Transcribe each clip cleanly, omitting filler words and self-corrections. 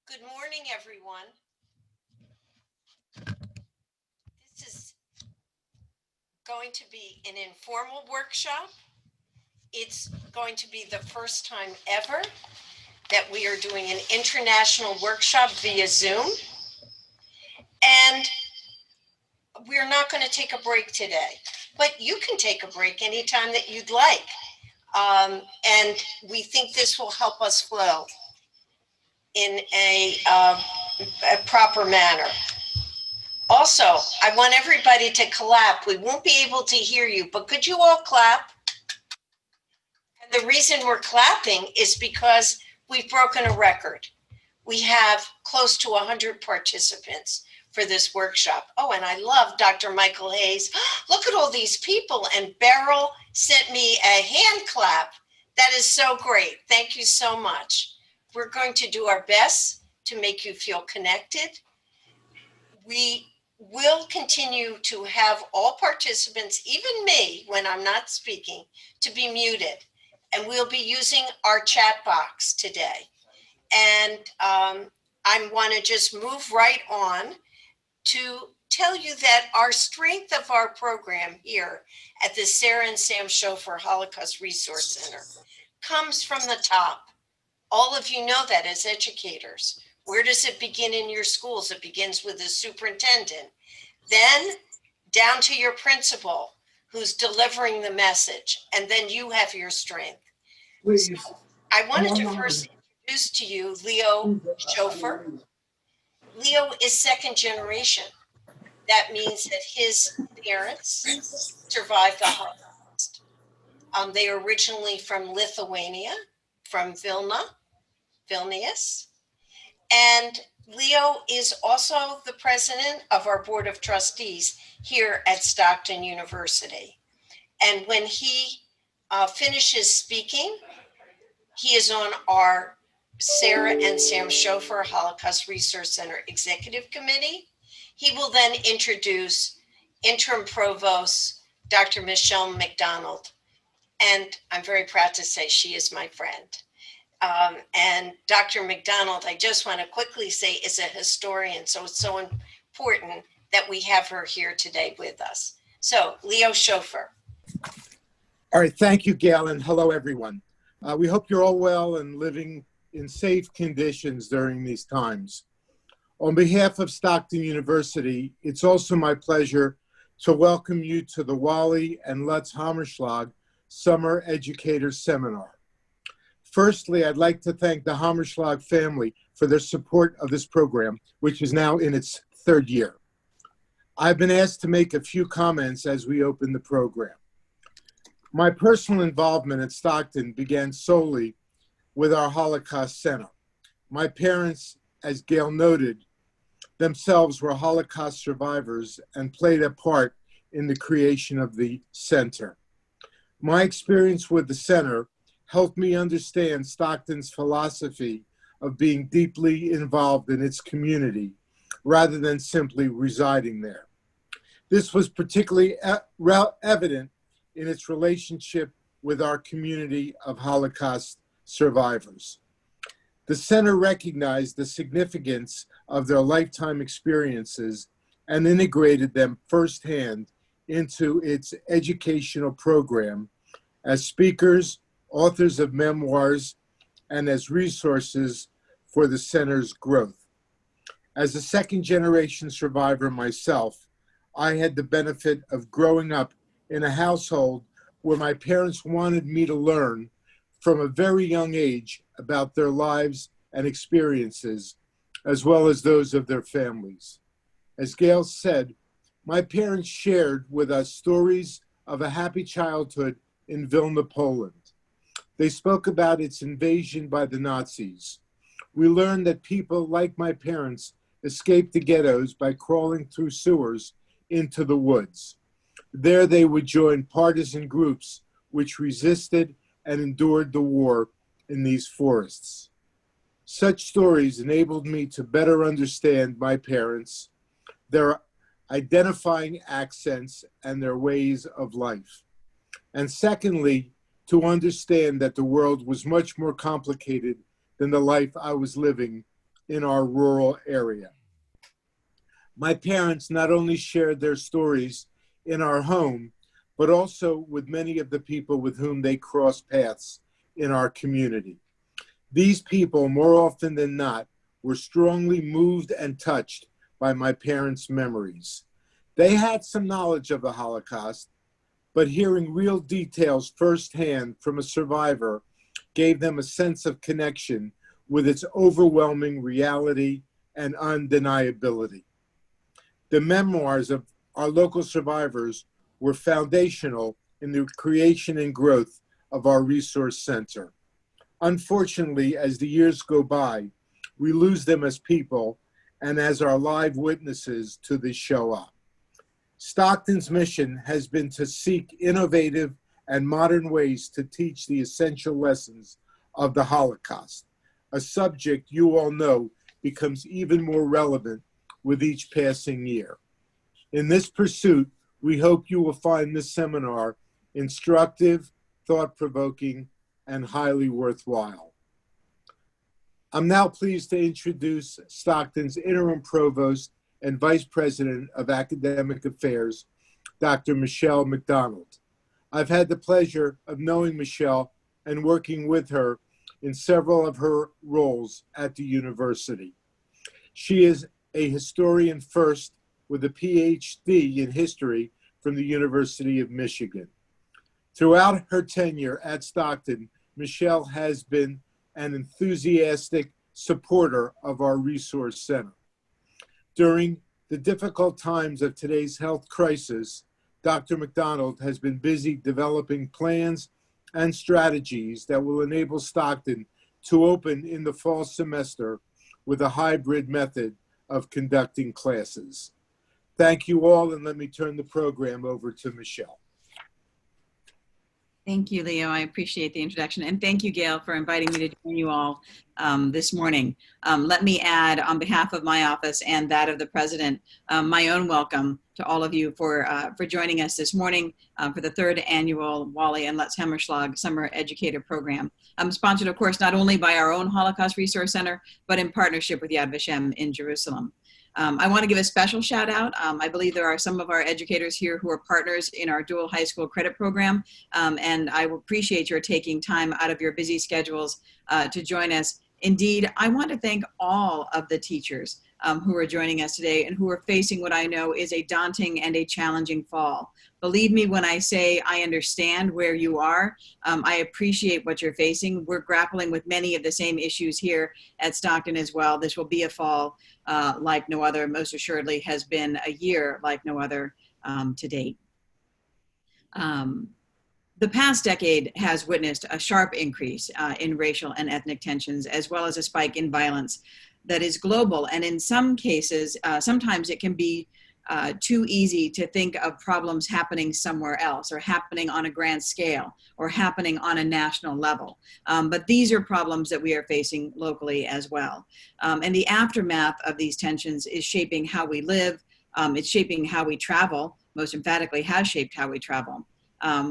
Good morning, everyone. This is going to be an informal workshop. It's going to be the first time ever that we are doing an international workshop via Zoom. And we're not going to take a break today, but you can take a break anytime that you'd like. And we think this will help us flow in a proper manner. Also, I want everybody to clap. We won't be able to hear you, but could you all clap? And the reason we're clapping is because we've broken a record. We have close to 100 participants for this workshop. Oh, and I love Dr. Michael Hayes. Look at all these people. And Beryl sent me a hand clap. That is so great. Thank you so much. We're going to do our best to make you feel connected. We will continue to have all participants, even me, when I'm not speaking, to be muted. And we'll be using our chat box today. And I want to just move right on to tell you that our strength of our program here at the Sarah and Sam Schofer Holocaust Resource Center comes from the top. All of you know that as educators. Where does it begin in your schools? It begins with the superintendent, then down to your principal who's delivering the message, and then you have your strength. So I wanted to first introduce to you Leo Schofer. Leo is second generation. That means that his parents survived the Holocaust. They are originally from Lithuania, from Vilnius. And Leo is also the president of our board of trustees here at Stockton University. And when he finishes speaking, he is on our Sarah and Sam Schofer Holocaust Resource Center Executive Committee. He will then introduce interim provost, Dr. Michelle McDonald. And I'm very proud to say she is my friend. And Dr. McDonald, I just want to quickly say, is a historian. So it's so important that we have her here today with us. So Leo Schofer. All right, thank you, Gail, and hello, everyone. We hope you're all well and living in safe conditions during these times. On behalf of Stockton University, it's also my pleasure to welcome you to the Wally and Lutz Hammerschlag Summer Educator Seminar. Firstly, I'd like to thank the Hammerschlag family for their support of this program, which is now in its third year. I've been asked to make a few comments as we open the program. My personal involvement at Stockton began solely with our Holocaust Center. My parents, as Gail noted, themselves were Holocaust survivors and played a part in the creation of the center. My experience with the center helped me understand Stockton's philosophy of being deeply involved in its community rather than simply residing there. This was particularly evident in its relationship with our community of Holocaust survivors. The center recognized the significance of their lifetime experiences and integrated them firsthand into its educational program as speakers, authors of memoirs, and as resources for the center's growth. As a second-generation survivor myself, I had the benefit of growing up in a household where my parents wanted me to learn from a very young age about their lives and experiences, as well as those of their families. As Gail said, my parents shared with us stories of a happy childhood in Vilna, Poland. They spoke about its invasion by the Nazis. We learned that people like my parents escaped the ghettos by crawling through sewers into the woods. There they would join partisan groups which resisted and endured the war in these forests. Such stories enabled me to better understand my parents, their identifying accents, and their ways of life. And secondly, to understand that the world was much more complicated than the life I was living in our rural area. My parents not only shared their stories in our home, but also with many of the people with whom they crossed paths in our community. These people, more often than not, were strongly moved and touched by my parents' memories. They had some knowledge of the Holocaust, but hearing real details firsthand from a survivor gave them a sense of connection with its overwhelming reality and undeniability. The memoirs of our local survivors were foundational in the creation and growth of our resource center. Unfortunately, as the years go by, we lose them as people and as our live witnesses to the Shoah. Stockton's mission has been to seek innovative and modern ways to teach the essential lessons of the Holocaust, a subject you all know becomes even more relevant with each passing year. In this pursuit, we hope you will find this seminar instructive, thought-provoking, and highly worthwhile. I'm now pleased to introduce Stockton's interim provost and vice president of academic affairs, Dr. Michelle McDonald. I've had the pleasure of knowing Michelle and working with her in several of her roles at the university. She is a historian first with a PhD in history from the University of Michigan. Throughout her tenure at Stockton, Michelle has been an enthusiastic supporter of our resource center. During the difficult times of today's health crisis, Dr. McDonald has been busy developing plans and strategies that will enable Stockton to open in the fall semester with a hybrid method of conducting classes. Thank you all, and let me turn the program over to Michelle. Thank you, Leo. I appreciate the introduction. And thank you, Gail, for inviting me to join you all this morning. Let me add, on behalf of my office and that of the president, my own welcome to all of you for joining us this morning for the third annual Wally and Lutz Hammerschlag Summer Educator Program. Sponsored, of course, not only by our own Holocaust Resource Center, but in partnership with Vashem in Jerusalem. I want to give a special shout out. I believe there are some of our educators here who are partners in our dual high school credit program, and I appreciate your taking time out of your busy schedules to join us. Indeed, I want to thank all of the teachers who are joining us today and who are facing what I know is a daunting and a challenging fall. Believe me when I say I understand where you are. I appreciate what you're facing. We're grappling with many of the same issues here at Stockton as well. This will be a fall like no other, most assuredly has been a year like no other to date. The past decade has witnessed a sharp increase in racial and ethnic tensions, as well as a spike in violence that is global. And in some cases, sometimes it can be too easy to think of problems happening somewhere else, or happening on a grand scale, or happening on a national level. But these are problems that we are facing locally as well. And the aftermath of these tensions is shaping how we live. It's shaping how we travel, most emphatically has shaped how we travel.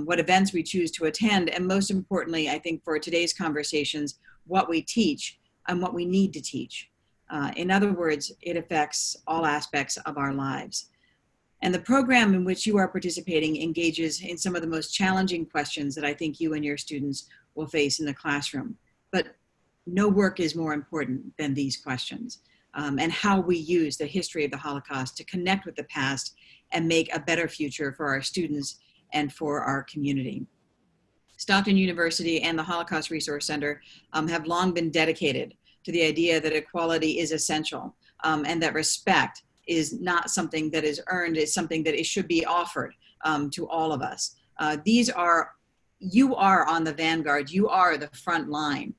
What events we choose to attend, and most importantly, I think for today's conversations, what we teach and what we need to teach. In other words, it affects all aspects of our lives. And the program in which you are participating engages in some of the most challenging questions that I think you and your students will face in the classroom. But no work is more important than these questions, and how we use the history of the Holocaust to connect with the past and make a better future for our students and for our community. Stockton University and the Holocaust Resource Center have long been dedicated to the idea that equality is essential, and that respect is not something that is earned, it's something that it should be offered to all of us. You are on the vanguard, you are the front line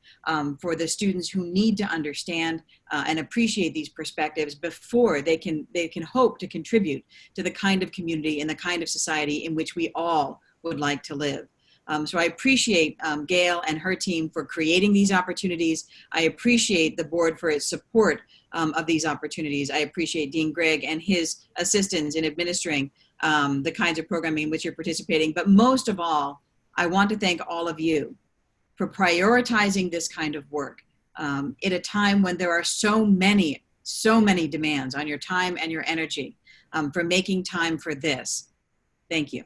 for the students who need to understand and appreciate these perspectives before they can hope to contribute to the kind of community and the kind of society in which we all would like to live. So I appreciate Gail and her team for creating these opportunities. I appreciate the board for its support of these opportunities. I appreciate Dean Gregg and his assistants in administering the kinds of programming in which you're participating. But most of all, I want to thank all of you for prioritizing this kind of work, at a time when there are so many demands on your time and your energy, for making time for this. Thank you,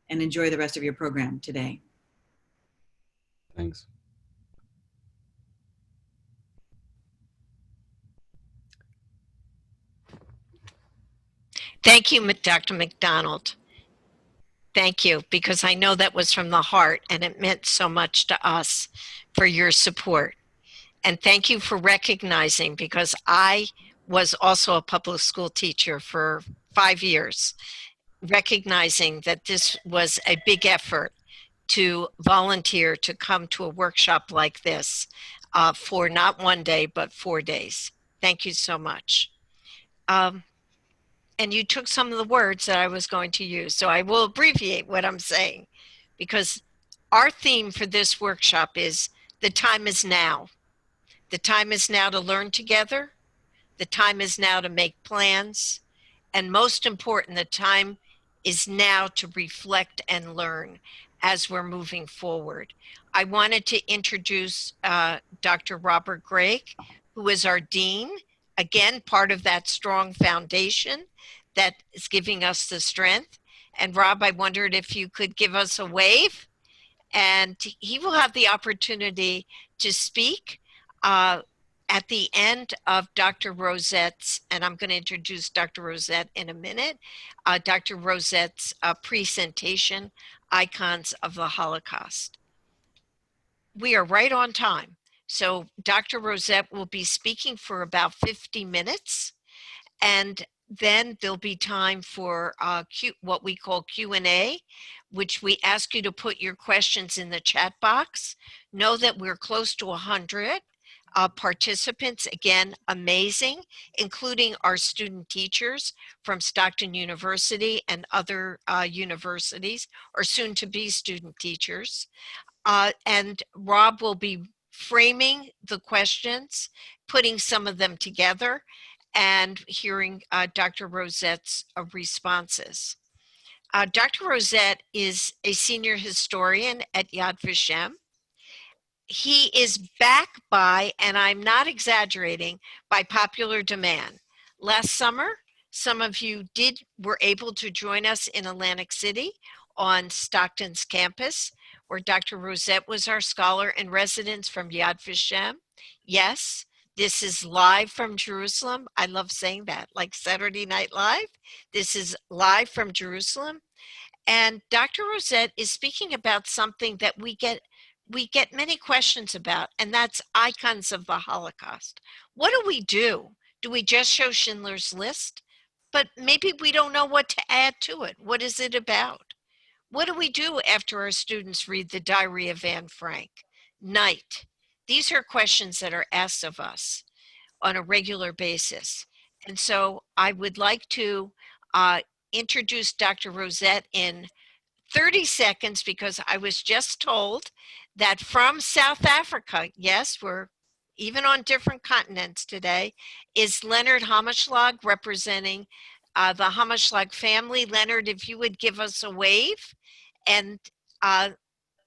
and enjoy the rest of your program today. Thanks. Thank you, Dr. McDonald. Thank you, because I know that was from the heart and it meant so much to us for your support. And thank you for recognizing, because I was also a public school teacher for 5 years, recognizing that this was a big effort to volunteer to come to a workshop like this for not 1 day, but 4 days. Thank you so much. And you took some of the words that I was going to use, so I will abbreviate what I'm saying, because our theme for this workshop is the time is now. The time is now to learn together. The time is now to make plans. And most important, the time is now to reflect and learn as we're moving forward. I wanted to introduce Dr. Robert Gregg, who is our dean. Again, part of that strong foundation that is giving us the strength. And Rob, I wondered if you could give us a wave, and he will have the opportunity to speak at the end of Dr. Rozett's, and I'm going to introduce Dr. Rozett in a minute, Dr. Rozett's presentation, Icons of the Holocaust. We are right on time. So Dr. Rozett will be speaking for about 50 minutes, and then there'll be time for what we call Q&A, which we ask you to put your questions in the chat box. Know that we're close to 100 participants, again, amazing, including our student teachers from Stockton University and other universities, or soon to be student teachers. And Rob will be framing the questions, putting some of them together, and hearing Dr. Rozett's responses. Dr. Rozett is a senior historian at Yad Vashem. He is back by, and I'm not exaggerating, by popular demand. Last summer, some of you were able to join us in Atlantic City on Stockton's campus, where Dr. Rozett was our scholar in residence from Yad Vashem. Yes, this is live from Jerusalem. I love saying that, like Saturday Night Live. This is live from Jerusalem. And Dr. Rozett is speaking about something that we get many questions about, and that's icons of the Holocaust. What do we do? Do we just show Schindler's List? But maybe we don't know what to add to it. What is it about? What do we do after our students read the Diary of Anne Frank? Night. These are questions that are asked of us on a regular basis. And so I would like to introduce Dr. Rozett in 30 seconds, because I was just told that from South Africa, yes, we're even on different continents today, is Leonard Hammerschlag, representing the Hammerschlag family. Leonard, if you would give us a wave. And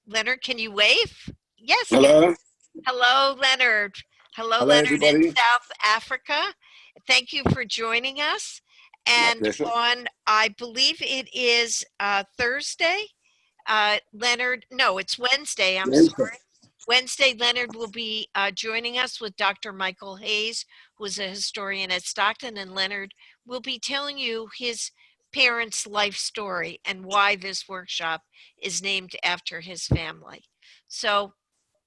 Leonard, can you wave? Yes. Hello. Hello, Leonard. Hello, Leonard, everybody. in South Africa. Thank you for joining us. And on, I believe it is Thursday, Leonard, no, it's Wednesday, sorry. Wednesday, Leonard will be joining us with Dr. Michael Hayes, who is a historian at Stockton, and Leonard will be telling you his parents' life story and why this workshop is named after his family. So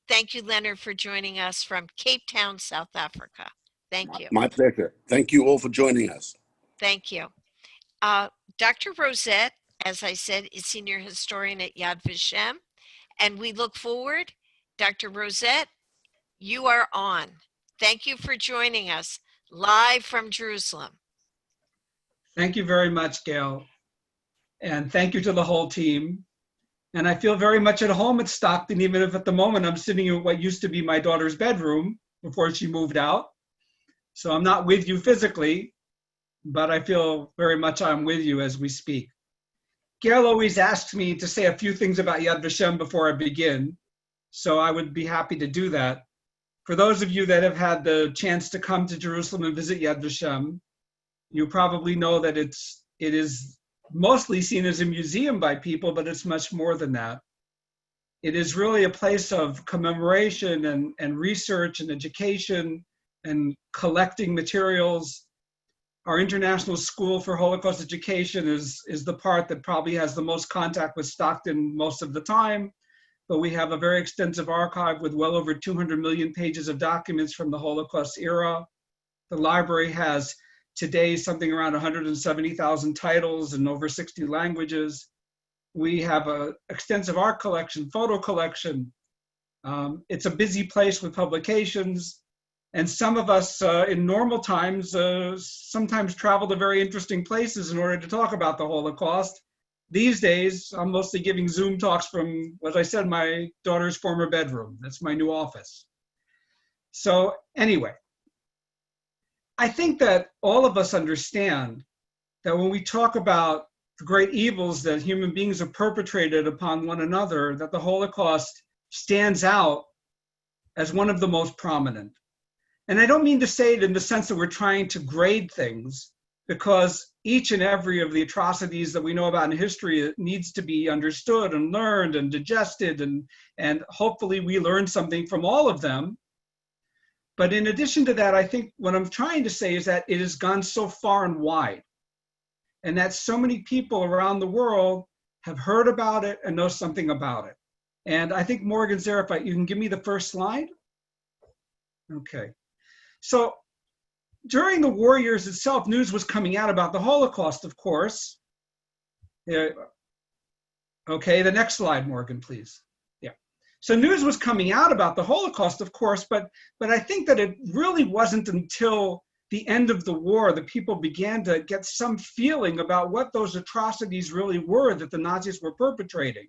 thank you, Leonard, for joining us from Cape Town, South Africa. Thank you. My pleasure. Thank you all for joining us. Thank you. Dr. Rozett, as I said, is senior historian at Yad Vashem, and we look forward. Dr. Rozett, you are on. Thank you for joining us live from Jerusalem. Thank you very much, Gail. And thank you to the whole team. And I feel very much at home at Stockton, even if at the moment I'm sitting in what used to be my daughter's bedroom before she moved out. So I'm not with you physically, but I feel very much I'm with you as we speak. Gail always asks me to say a few things about Yad Vashem before I begin, so I would be happy to do that. For those of you that have had the chance to come to Jerusalem and visit Yad Vashem, you probably know that it is mostly seen as a museum by people, but it's much more than that. It is really a place of commemoration and research and education and collecting materials. Our International School for Holocaust Education is the part that probably has the most contact with Stockton most of the time, but we have a very extensive archive with well over 200 million pages of documents from the Holocaust era. The library has today something around 170,000 titles in over 60 languages. We have an extensive art collection, photo collection. It's a busy place with publications. And some of us in normal times sometimes travel to very interesting places in order to talk about the Holocaust. These days, I'm mostly giving Zoom talks from, as I said, my daughter's former bedroom. That's my new office. So anyway, I think that all of us understand that when we talk about the great evils that human beings have perpetrated upon one another, that the Holocaust stands out as one of the most prominent. And I don't mean to say it in the sense that we're trying to grade things, because each and every of the atrocities that we know about in history needs to be understood and learned and digested, and hopefully we learn something from all of them. But in addition to that, I think what I'm trying to say is that it has gone so far and wide, and that so many people around the world have heard about it and know something about it. And I think Morgan Zarafite, you can give me the first slide? Okay. So during the war years itself, news was coming out about the Holocaust, of course. Okay, the next slide, Morgan, please. Yeah. So news was coming out about the Holocaust, of course, but I think that it really wasn't until the end of the war that people began to get some feeling about what those atrocities really were that the Nazis were perpetrating.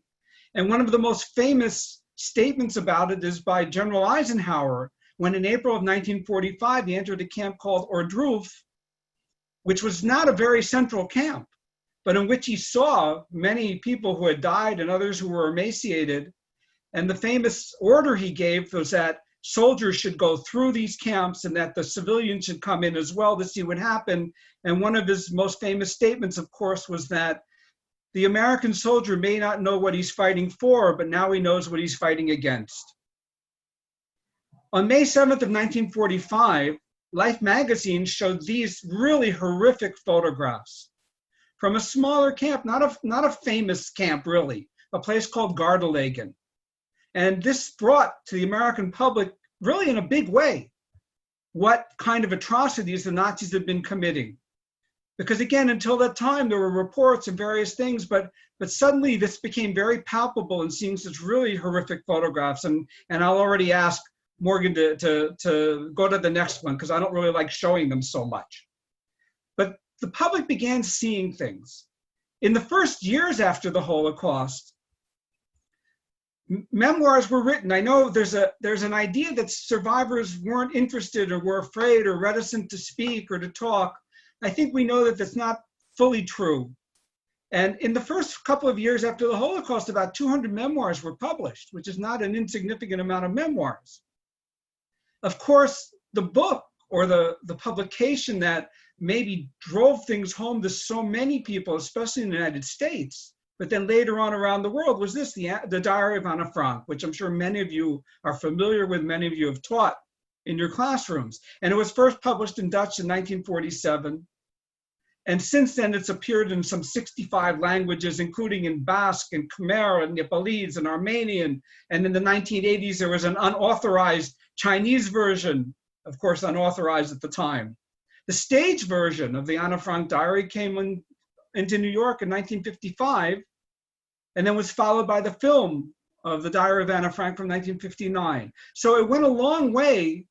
And one of the most famous statements about it is by General Eisenhower, when in April of 1945, he entered a camp called Ordruf, which was not a very central camp, but in which he saw many people who had died and others who were emaciated. And the famous order he gave was that soldiers should go through these camps and that the civilians should come in as well to see what happened. And one of his most famous statements, of course, was that the American soldier may not know what he's fighting for, but now he knows what he's fighting against. On May 7th of 1945, Life magazine showed these really horrific photographs from a smaller camp, not a famous camp really, a place called Gardalegen. And this brought to the American public, really in a big way, what kind of atrocities the Nazis had been committing. Because again, until that time, there were reports and various things, but suddenly this became very palpable and seeing such really horrific photographs. And I'll already ask Morgan to go to the next one, because I don't really like showing them so much. But the public began seeing things. In the first years after the Holocaust, memoirs were written. I know there's an idea that survivors weren't interested or were afraid or reticent to speak or to talk. I think we know that that's not fully true. And in the first couple of years after the Holocaust, about 200 memoirs were published, which is not an insignificant amount of memoirs. Of course, the book or the publication that maybe drove things home to so many people, especially in the United States, but then later on around the world, was this, the Diary of Anne Frank, which I'm sure many of you are familiar with, many of you have taught in your classrooms. And it was first published in Dutch in 1947. And since then, it's appeared in some 65 languages, including in Basque and Khmer and Nepalese and Armenian. And in the 1980s, there was an unauthorized Chinese version, of course, unauthorized at the time. The stage version of the Anne Frank diary came into New York in 1955, and then was followed by the film of the Diary of Anne Frank from 1959. So it went a long way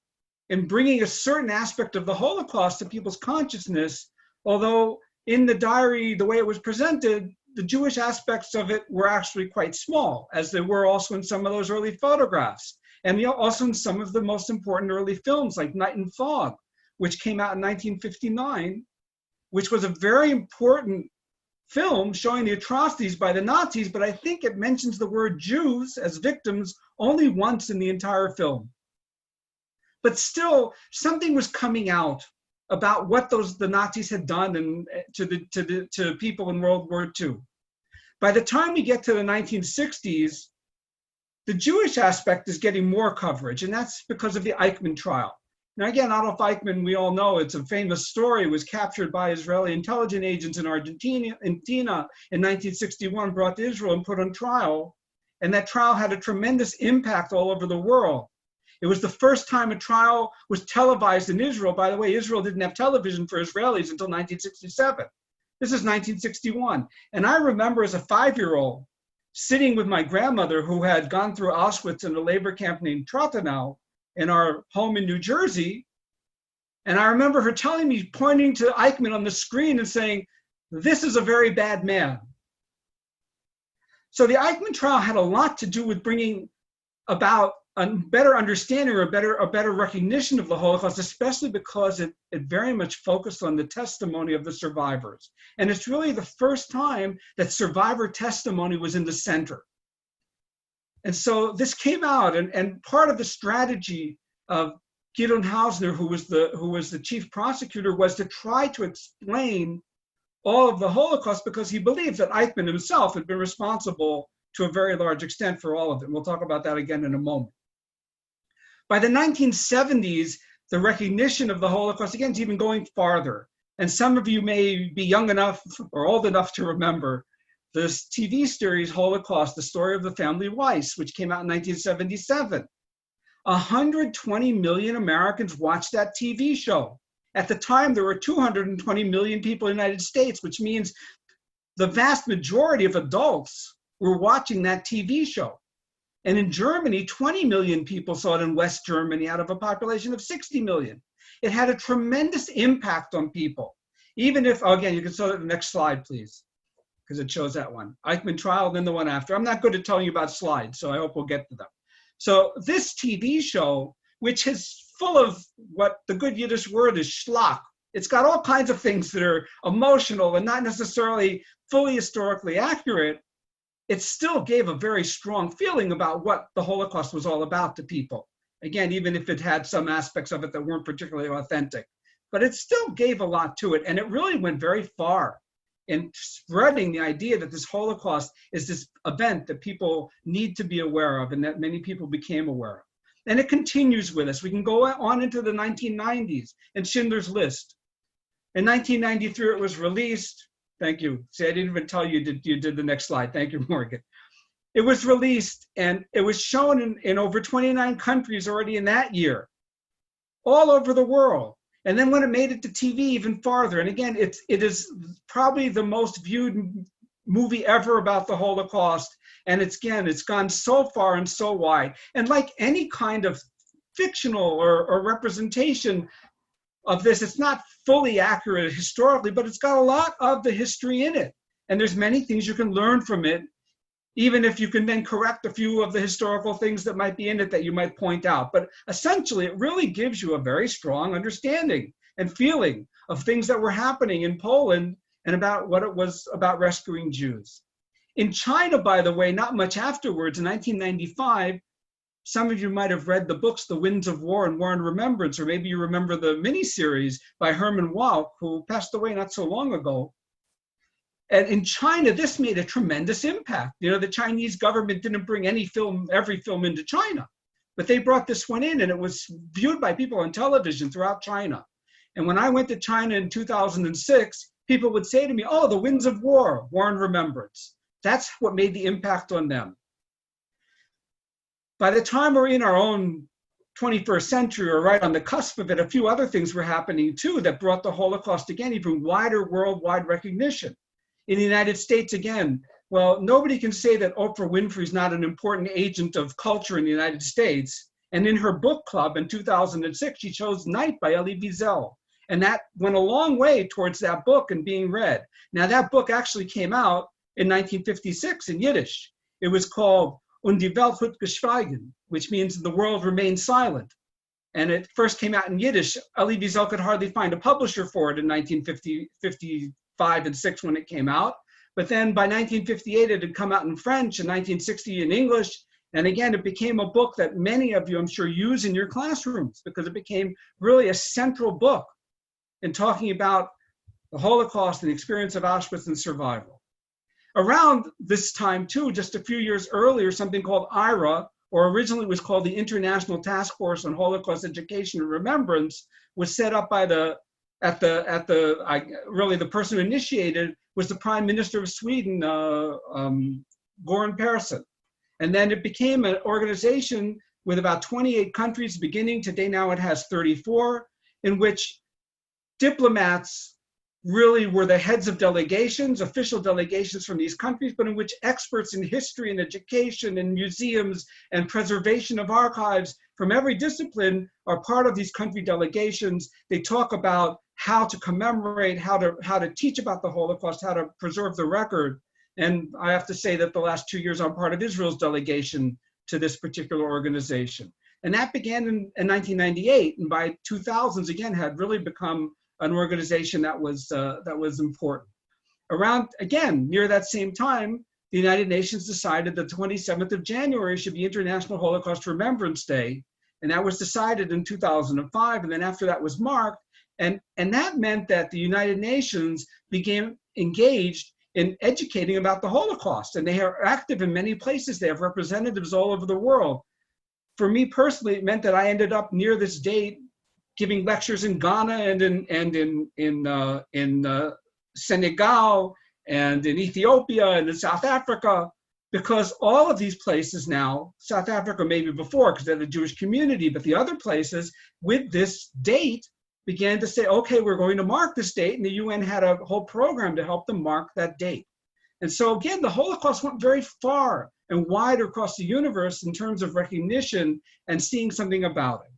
in bringing a certain aspect of the Holocaust to people's consciousness, although in the diary, the way it was presented, the Jewish aspects of it were actually quite small, as they were also in some of those early photographs, and also in some of the most important early films like Night and Fog, which came out in 1959, which was a very important film showing the atrocities by the Nazis, but I think it mentions the word Jews as victims only once in the entire film. but still something was coming out about what the Nazis had done to people in World War II. By the time we get to the 1960s, the Jewish aspect is getting more coverage, and that's because of the Eichmann trial. Now again, Adolf Eichmann, we all know, it's a famous story, was captured by Israeli intelligence agents in Argentina in 1961, brought to Israel and put on trial. And that trial had a tremendous impact all over the world. It was the first time a trial was televised in Israel. By the way, Israel didn't have television for Israelis until 1967. This is 1961. And I remember as a 5-year-old sitting with my grandmother, who had gone through Auschwitz in a labor camp named Trottenau, in our home in New Jersey. And I remember her telling me, pointing to Eichmann on the screen and saying, "This is a very bad man." So the Eichmann trial had a lot to do with bringing about a better understanding or a better recognition of the Holocaust, especially because it very much focused on the testimony of the survivors. And it's really the first time that survivor testimony was in the center. And so this came out, and part of the strategy of Gideon Hausner, who was the chief prosecutor, was to try to explain all of the Holocaust, because he believes that Eichmann himself had been responsible to a very large extent for all of it. We'll talk about that again in a moment. By the 1970s, the recognition of the Holocaust, again, is even going farther. And some of you may be young enough or old enough to remember this TV series, Holocaust, the story of the family Weiss, which came out in 1977. 120 million Americans watched that TV show. At the time, there were 220 million people in the United States, which means the vast majority of adults were watching that TV show. And in Germany, 20 million people saw it in West Germany out of a population of 60 million. It had a tremendous impact on people. Even if, again, you can show the next slide, please, because it shows that one. Eichmann trial, then the one after. I'm not good at telling you about slides, so I hope we'll get to them. So this TV show, which is full of what the good Yiddish word is schlock. It's got all kinds of things that are emotional and not necessarily fully historically accurate. It still gave a very strong feeling about what the Holocaust was all about to people. Again, even if it had some aspects of it that weren't particularly authentic, but it still gave a lot to it. And it really went very far in spreading the idea that this Holocaust is this event that people need to be aware of and that many people became aware of. And it continues with us. We can go on into the 1990s and Schindler's List. In 1993, it was released. Thank you. See, I didn't even tell you you did the next slide. Thank you, Morgan. It was released and it was shown in over 29 countries already in that year, all over the world. And then when it made it to TV, even farther. And again, it is probably the most viewed movie ever about the Holocaust. And it's gone so far and so wide. And like any kind of fictional or representation of this, it's not fully accurate historically, but it's got a lot of the history in it. And there's many things you can learn from it, even if you can then correct a few of the historical things that might be in it that you might point out. But essentially, it really gives you a very strong understanding and feeling of things that were happening in Poland and about what it was about rescuing Jews. In China, by the way, not much afterwards, in 1995, some of you might have read the books, The Winds of War and War and Remembrance, or maybe you remember the miniseries by Herman Walk, who passed away not so long ago. And in China, this made a tremendous impact. You know, the Chinese government didn't bring every film into China, but they brought this one in and it was viewed by people on television throughout China. And when I went to China in 2006, people would say to me, "Oh, The Winds of War, War and Remembrance." That's what made the impact on them. By the time we're in our own 21st century or right on the cusp of it, a few other things were happening too that brought the Holocaust again even wider worldwide recognition. In the United States, again, well, nobody can say that Oprah Winfrey is not an important agent of culture in the United States. And in her book club in 2006, she chose Night by Elie Wiesel. And that went a long way towards that book and being read. Now, that book actually came out in 1956 in Yiddish. It was called Und die Welt hat geschwiegen, which means the world remained silent. And it first came out in Yiddish. Elie Wiesel could hardly find a publisher for it in 1955 and 6 when it came out. But then by 1958, it had come out in French, in 1960 in English, And again, it became a book that many of you, I'm sure, use in your classrooms because it became really a central book in talking about the Holocaust and the experience of Auschwitz and survival. Around this time, too, just a few years earlier, something called IRA, or originally was called the International Task Force on Holocaust Education and Remembrance, was set up by really the person who initiated was the Prime Minister of Sweden, Göran Persson. And then it became an organization with about 28 countries beginning. Today now it has 34, in which diplomats really were the heads of delegations, official delegations from these countries, but in which experts in history and education and museums and preservation of archives from every discipline are part of these country delegations. They talk about how to commemorate, how to teach about the Holocaust, how to preserve the record. And I have to say that the last 2 years I'm part of Israel's delegation to this particular organization. And that began in 1998, and by 2000s again had really become an organization that was important. Around, again, near that same time, the United Nations decided the 27th of January should be International Holocaust Remembrance Day. And that was decided in 2005. And then after that was marked. And that meant that the United Nations became engaged in educating about the Holocaust. And they are active in many places. They have representatives all over the world. For me personally, it meant that I ended up near this date giving lectures in Ghana and in Senegal and in Ethiopia and in South Africa, because all of these places now, South Africa maybe before because they had a Jewish community, but the other places with this date began to say, okay, we're going to mark this date, and the UN had a whole program to help them mark that date. And so again, the Holocaust went very far and wide across the universe in terms of recognition and seeing something about it.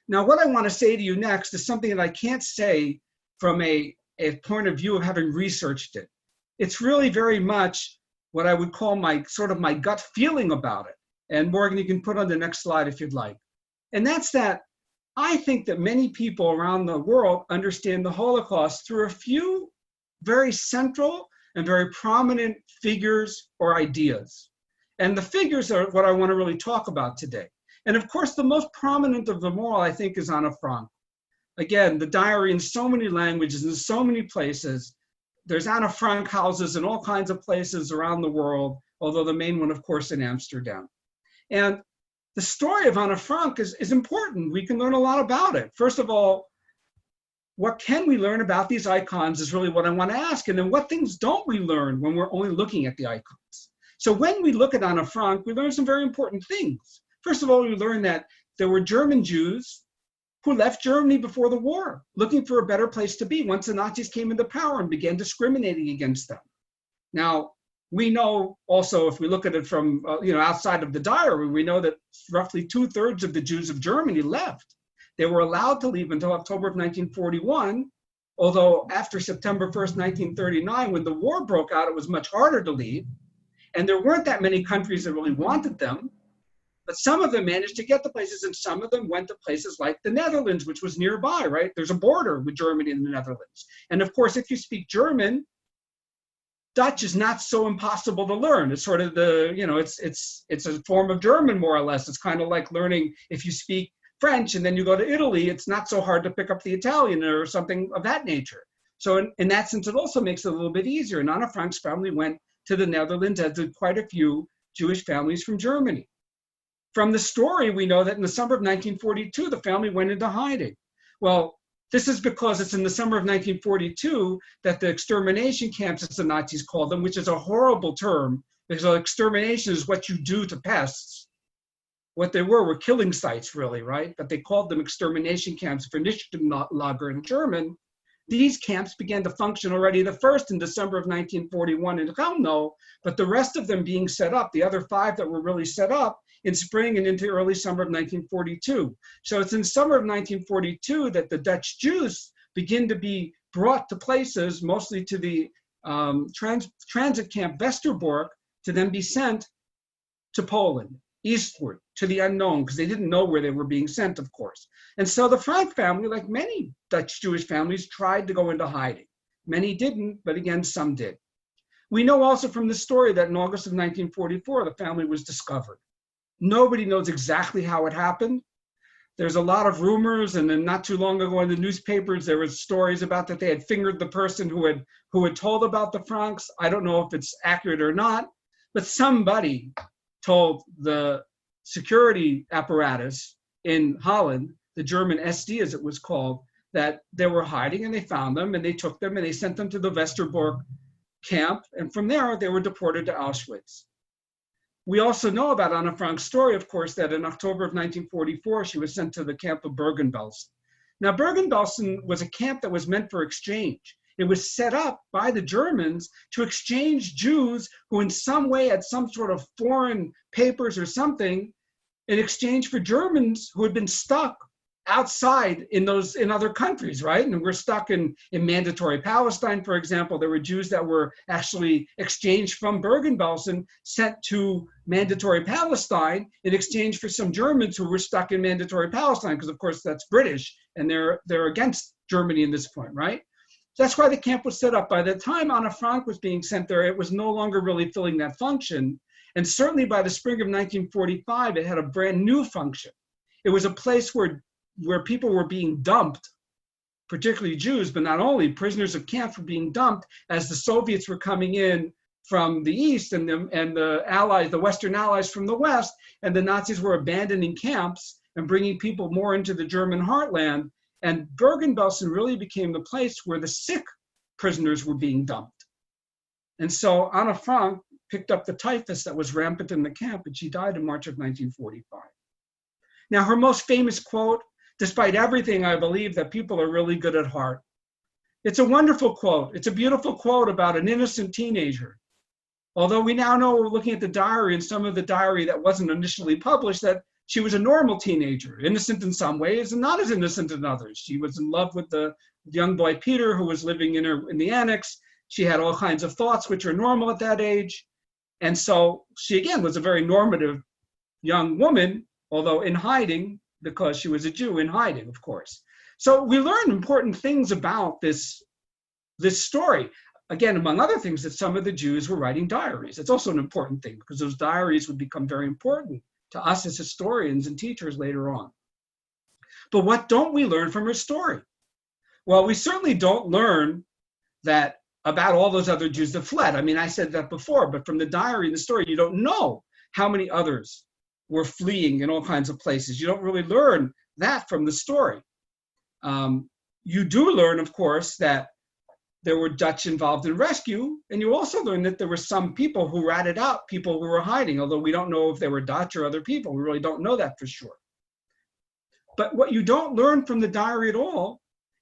Now, what I want to say to you next is something that I can't say from a point of view of having researched it. It's really very much what I would call my gut feeling about it. And Morgan, you can put on the next slide if you'd like. And that's that I think that many people around the world understand the Holocaust through a few very central and very prominent figures or ideas. And the figures are what I want to really talk about today. And of course, the most prominent of them all, I think, is Anna Frank. Again, the diary in so many languages, in so many places. There's Anna Frank houses in all kinds of places around the world, although the main one, of course, in Amsterdam. And the story of Anna Frank is important. We can learn a lot about it. First of all, what can we learn about these icons is really what I want to ask. And then what things don't we learn when we're only looking at the icons? So when we look at Anna Frank, we learn some very important things. First of all, we learn that there were German Jews who left Germany before the war, looking for a better place to be once the Nazis came into power and began discriminating against them. Now, we know also, if we look at it from outside of the diary, we know that roughly 2/3 of the Jews of Germany left. They were allowed to leave until October of 1941, although after September 1st, 1939, when the war broke out, it was much harder to leave. And there weren't that many countries that really wanted them. But some of them managed to get to places, and some of them went to places like the Netherlands, which was nearby, right? There's a border with Germany and the Netherlands. And of course, if you speak German, Dutch is not so impossible to learn. It's sort of it's a form of German, more or less. It's kind of like learning if you speak French and then you go to Italy, it's not so hard to pick up the Italian or something of that nature. So in that sense, it also makes it a little bit easier. And Anna Frank's family went to the Netherlands, as did quite a few Jewish families from Germany. From the story, we know that in the summer of 1942, the family went into hiding. Well, this is because it's in the summer of 1942 that the extermination camps, as the Nazis called them, which is a horrible term, because extermination is what you do to pests. What they were killing sites, really, right? But they called them extermination camps, Vernichtungslager in German. These camps began to function already the first in December of 1941 in Chelmno, but the rest of them being set up, the other 5 that were really set up, in spring and into early summer of 1942. So it's in summer of 1942 that the Dutch Jews begin to be brought to places, mostly to the transit camp Westerbork, to then be sent to Poland, eastward, to the unknown, because they didn't know where they were being sent, of course. And so the Frank family, like many Dutch Jewish families, tried to go into hiding. Many didn't, but again, some did. We know also from the story that in August of 1944, the family was discovered. Nobody knows exactly how it happened. There's a lot of rumors, and then not too long ago in the newspapers, there were stories about that they had fingered the person who had told about the Franks. I don't know if it's accurate or not, but somebody told the security apparatus in Holland, the German SD as it was called, that they were hiding, and they found them, and they took them, and they sent them to the Westerbork camp, and from there they were deported to Auschwitz. We also know about Anna Frank's story, of course, that in October of 1944, she was sent to the camp of Bergen-Belsen. Now, Bergen-Belsen was a camp that was meant for exchange. It was set up by the Germans to exchange Jews who in some way had some sort of foreign papers or something in exchange for Germans who had been stuck outside in other countries, right? And we're stuck in mandatory Palestine, for example. There were Jews that were actually exchanged from Bergen-Belsen, sent to mandatory Palestine in exchange for some Germans who were stuck in mandatory Palestine, because of course that's British, and they're against Germany in this point, right? That's why the camp was set up. By the time Anna Frank was being sent there, it was no longer really filling that function. And certainly by the spring of 1945, it had a brand new function. It was a place where people were being dumped, particularly Jews, but not only, prisoners of camp were being dumped as the Soviets were coming in from the east and the allies, the Western allies from the west, and the Nazis were abandoning camps and bringing people more into the German heartland. And Bergen-Belsen really became the place where the sick prisoners were being dumped. And so Anna Frank picked up the typhus that was rampant in the camp, and she died in March of 1945. Now, her most famous quote, despite everything, I believe that people are really good at heart. It's a wonderful quote. It's a beautiful quote about an innocent teenager. Although we now know, we're looking at the diary and some of the diary that wasn't initially published, that she was a normal teenager, innocent in some ways and not as innocent in others. She was in love with the young boy Peter, who was living in the annex. She had all kinds of thoughts which are normal at that age. And so she, again, was a very normative young woman, although in hiding, because she was a Jew, in hiding, of course. So we learn important things about this story. Again, among other things, that some of the Jews were writing diaries. It's also an important thing because those diaries would become very important to us as historians and teachers later on. But what don't we learn from her story? Well, we certainly don't learn that about all those other Jews that fled. I mean, I said that before, but from the diary and the story, you don't know how many others were fleeing in all kinds of places. You don't really learn that from the story. You do learn, of course, that there were Dutch involved in rescue, and you also learn that there were some people who ratted out people who were hiding, although we don't know if they were Dutch or other people. We really don't know that for sure. But what you don't learn from the diary at all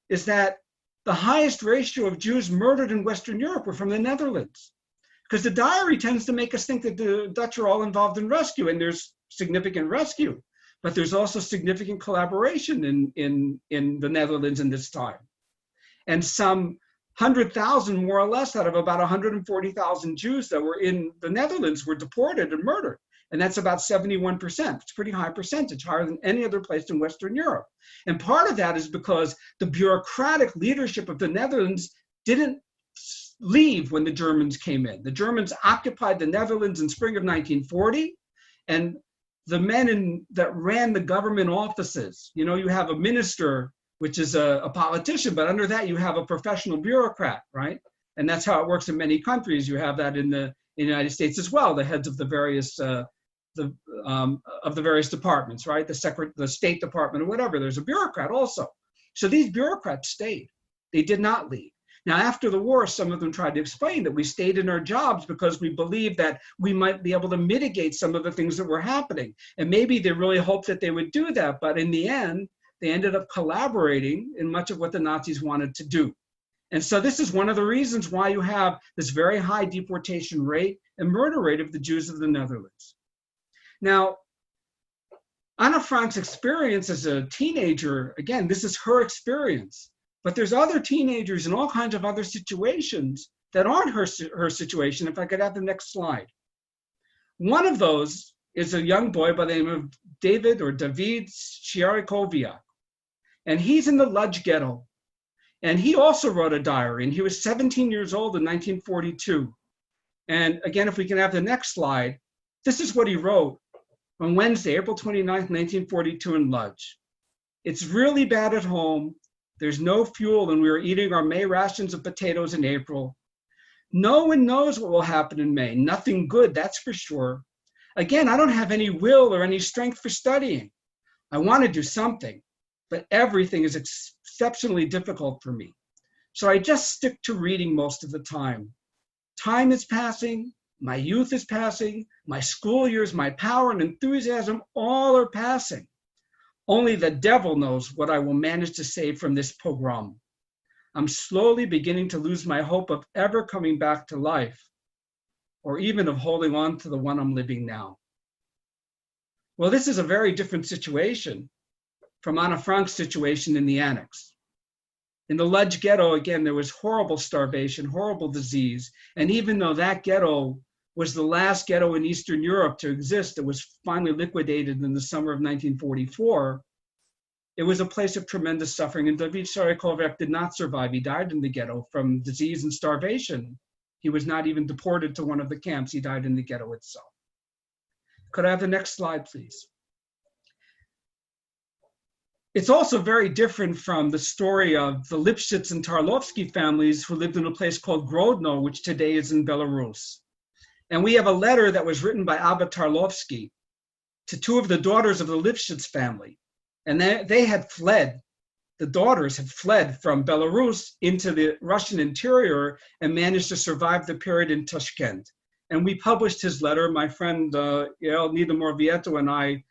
is that the highest ratio of Jews murdered in Western Europe were from the Netherlands. Because the diary tends to make us think that the Dutch are all involved in rescue, and there's significant rescue, but there's also significant collaboration in the Netherlands in this time. And some 100,000, more or less, out of about 140,000 Jews that were in the Netherlands were deported and murdered. And that's about 71%. It's a pretty high percentage, higher than any other place in Western Europe. And part of that is because the bureaucratic leadership of the Netherlands didn't leave when the Germans came in. The Germans occupied the Netherlands in spring of 1940, and the men that ran the government offices, you know, you have a minister, which is a politician, but under that you have a professional bureaucrat, right? And that's how it works in many countries. You have that in the United States as well, the heads of the various departments, right? The State Department or whatever. There's a bureaucrat also. So these bureaucrats stayed. They did not leave. Now, after the war, some of them tried to explain that we stayed in our jobs because we believed that we might be able to mitigate some of the things that were happening. And maybe they really hoped that they would do that. But in the end, they ended up collaborating in much of what the Nazis wanted to do. And so this is one of the reasons why you have this very high deportation rate and murder rate of the Jews of the Netherlands. Now, Anna Frank's experience as a teenager, again, this is her experience. But there's other teenagers in all kinds of other situations that aren't her situation. If I could have the next slide. One of those is a young boy by the name of David Sherikoviak. And he's in the Lodz ghetto. And he also wrote a diary, and he was 17 years old in 1942. And again, if we can have the next slide, this is what he wrote on Wednesday, April 29th, 1942 in Lutz. It's really bad at home. There's no fuel and we are eating our May rations of potatoes in April. No one knows what will happen in May. Nothing good, that's for sure. Again, I don't have any will or any strength for studying. I want to do something, but everything is exceptionally difficult for me. So I just stick to reading most of the time. Time is passing, my youth is passing, my school years, my power and enthusiasm, all are passing. Only the devil knows what I will manage to save from this pogrom. I'm slowly beginning to lose my hope of ever coming back to life, or even of holding on to the one I'm living now. Well, this is a very different situation from Anna Frank's situation in the annex. In the Lodz ghetto, again, there was horrible starvation, horrible disease. And even though that ghetto was the last ghetto in Eastern Europe to exist, it was finally liquidated in the summer of 1944. It was a place of tremendous suffering. And David Sharikovek did not survive. He died in the ghetto from disease and starvation. He was not even deported to one of the camps. He died in the ghetto itself. Could I have the next slide, please? It's also very different from the story of the Lipschitz and Tarlovsky families who lived in a place called Grodno, which today is in Belarus. And we have a letter that was written by Abba Tarlovsky to two of the daughters of the Lipschitz family. And they had fled, the daughters had fled from Belarus into the Russian interior and managed to survive the period in Tashkent. And we published his letter, my friend Yael Nidamor-Vieto and I,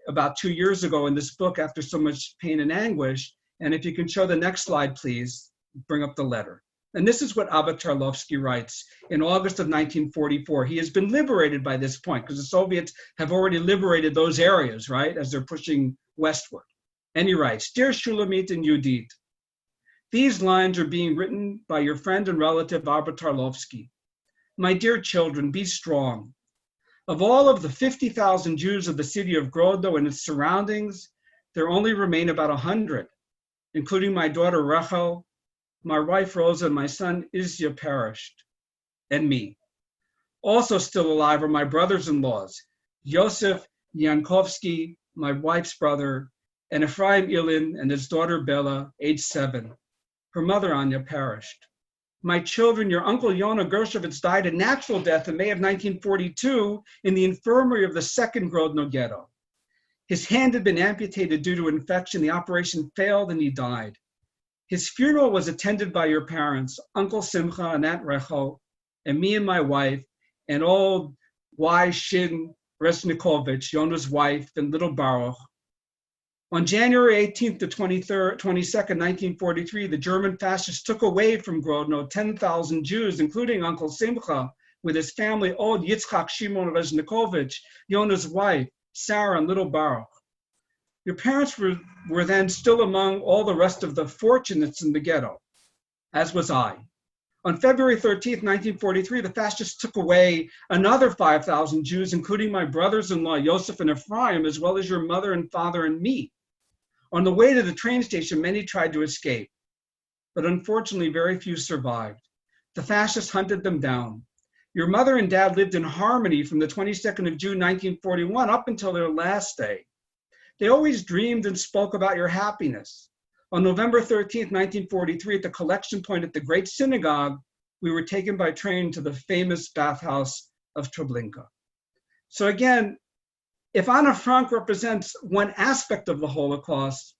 about 2 years ago in this book, After So Much Pain and Anguish. And if you can show the next slide, please, bring up the letter. And this is what Abba Tarlovsky writes in August of 1944. He has been liberated by this point because the Soviets have already liberated those areas, right, as they're pushing westward. And he writes, Dear Shulamit and Yudit, these lines are being written by your friend and relative Abba Tarlovsky. My dear children, be strong. Of all of the 50,000 Jews of the city of Grodno and its surroundings, there only remain about 100, including my daughter Rachel, my wife Rosa, and my son Isya perished, and me. Also still alive are my brothers-in-laws, Yosef Yankovsky, my wife's brother, and Ephraim Ilin and his daughter Bella, age 7. Her mother Anya perished. My children, your uncle Yona Gershovitz died a natural death in May of 1942 in the infirmary of the second Grodno ghetto. His hand had been amputated due to infection. The operation failed and he died. His funeral was attended by your parents, Uncle Simcha and Aunt Rachel, and me and my wife, and old Y. Shin Resnikovich, Yona's wife, and little Baruch. On January 18th to 22nd, 1943, the German fascists took away from Grodno 10,000 Jews, including Uncle Simcha, with his family, old Yitzchak Shimon Resnikovich, Yona's wife, Sarah, and little Baruch. Your parents were then still among all the rest of the fortunates in the ghetto, as was I. On February 13th, 1943, the fascists took away another 5,000 Jews, including my brothers-in-law, Yosef and Ephraim, as well as your mother and father and me. On the way to the train station, many tried to escape, but unfortunately, very few survived. The fascists hunted them down. Your mother and dad lived in harmony from the 22nd of June, 1941, up until their last day. They always dreamed and spoke about your happiness. On November 13th, 1943, at the collection point at the Great Synagogue, we were taken by train to the famous bathhouse of Treblinka. So again, if Anna Frank represents one aspect of the Holocaust,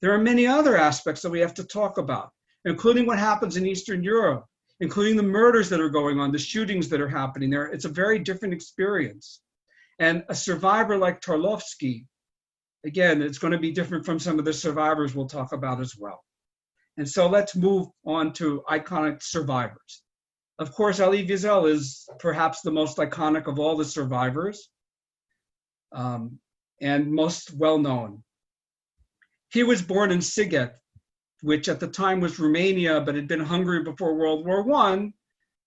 there are many other aspects that we have to talk about, including what happens in Eastern Europe, including the murders that are going on, the shootings that are happening there. It's a very different experience. And a survivor like Tarlovsky, again, it's going to be different from some of the survivors we'll talk about as well. And so let's move on to iconic survivors. Of course, Elie Wiesel is perhaps the most iconic of all the survivors and most well-known. He was born in Sighet, which at the time was Romania, but had been Hungary before World War I,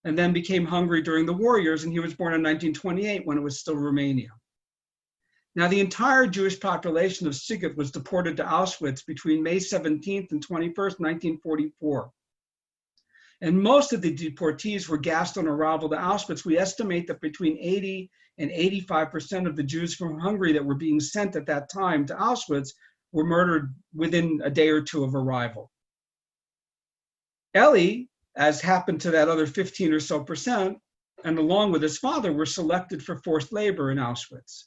and then became Hungary during the war years, and he was born in 1928 when it was still Romania. Now, the entire Jewish population of Sighet was deported to Auschwitz between May 17th and 21st, 1944. And most of the deportees were gassed on arrival to Auschwitz. We estimate that between 80 and 85% of the Jews from Hungary that were being sent at that time to Auschwitz were murdered within a day or two of arrival. Elie, as happened to that other 15 or so percent, and along with his father, were selected for forced labor in Auschwitz.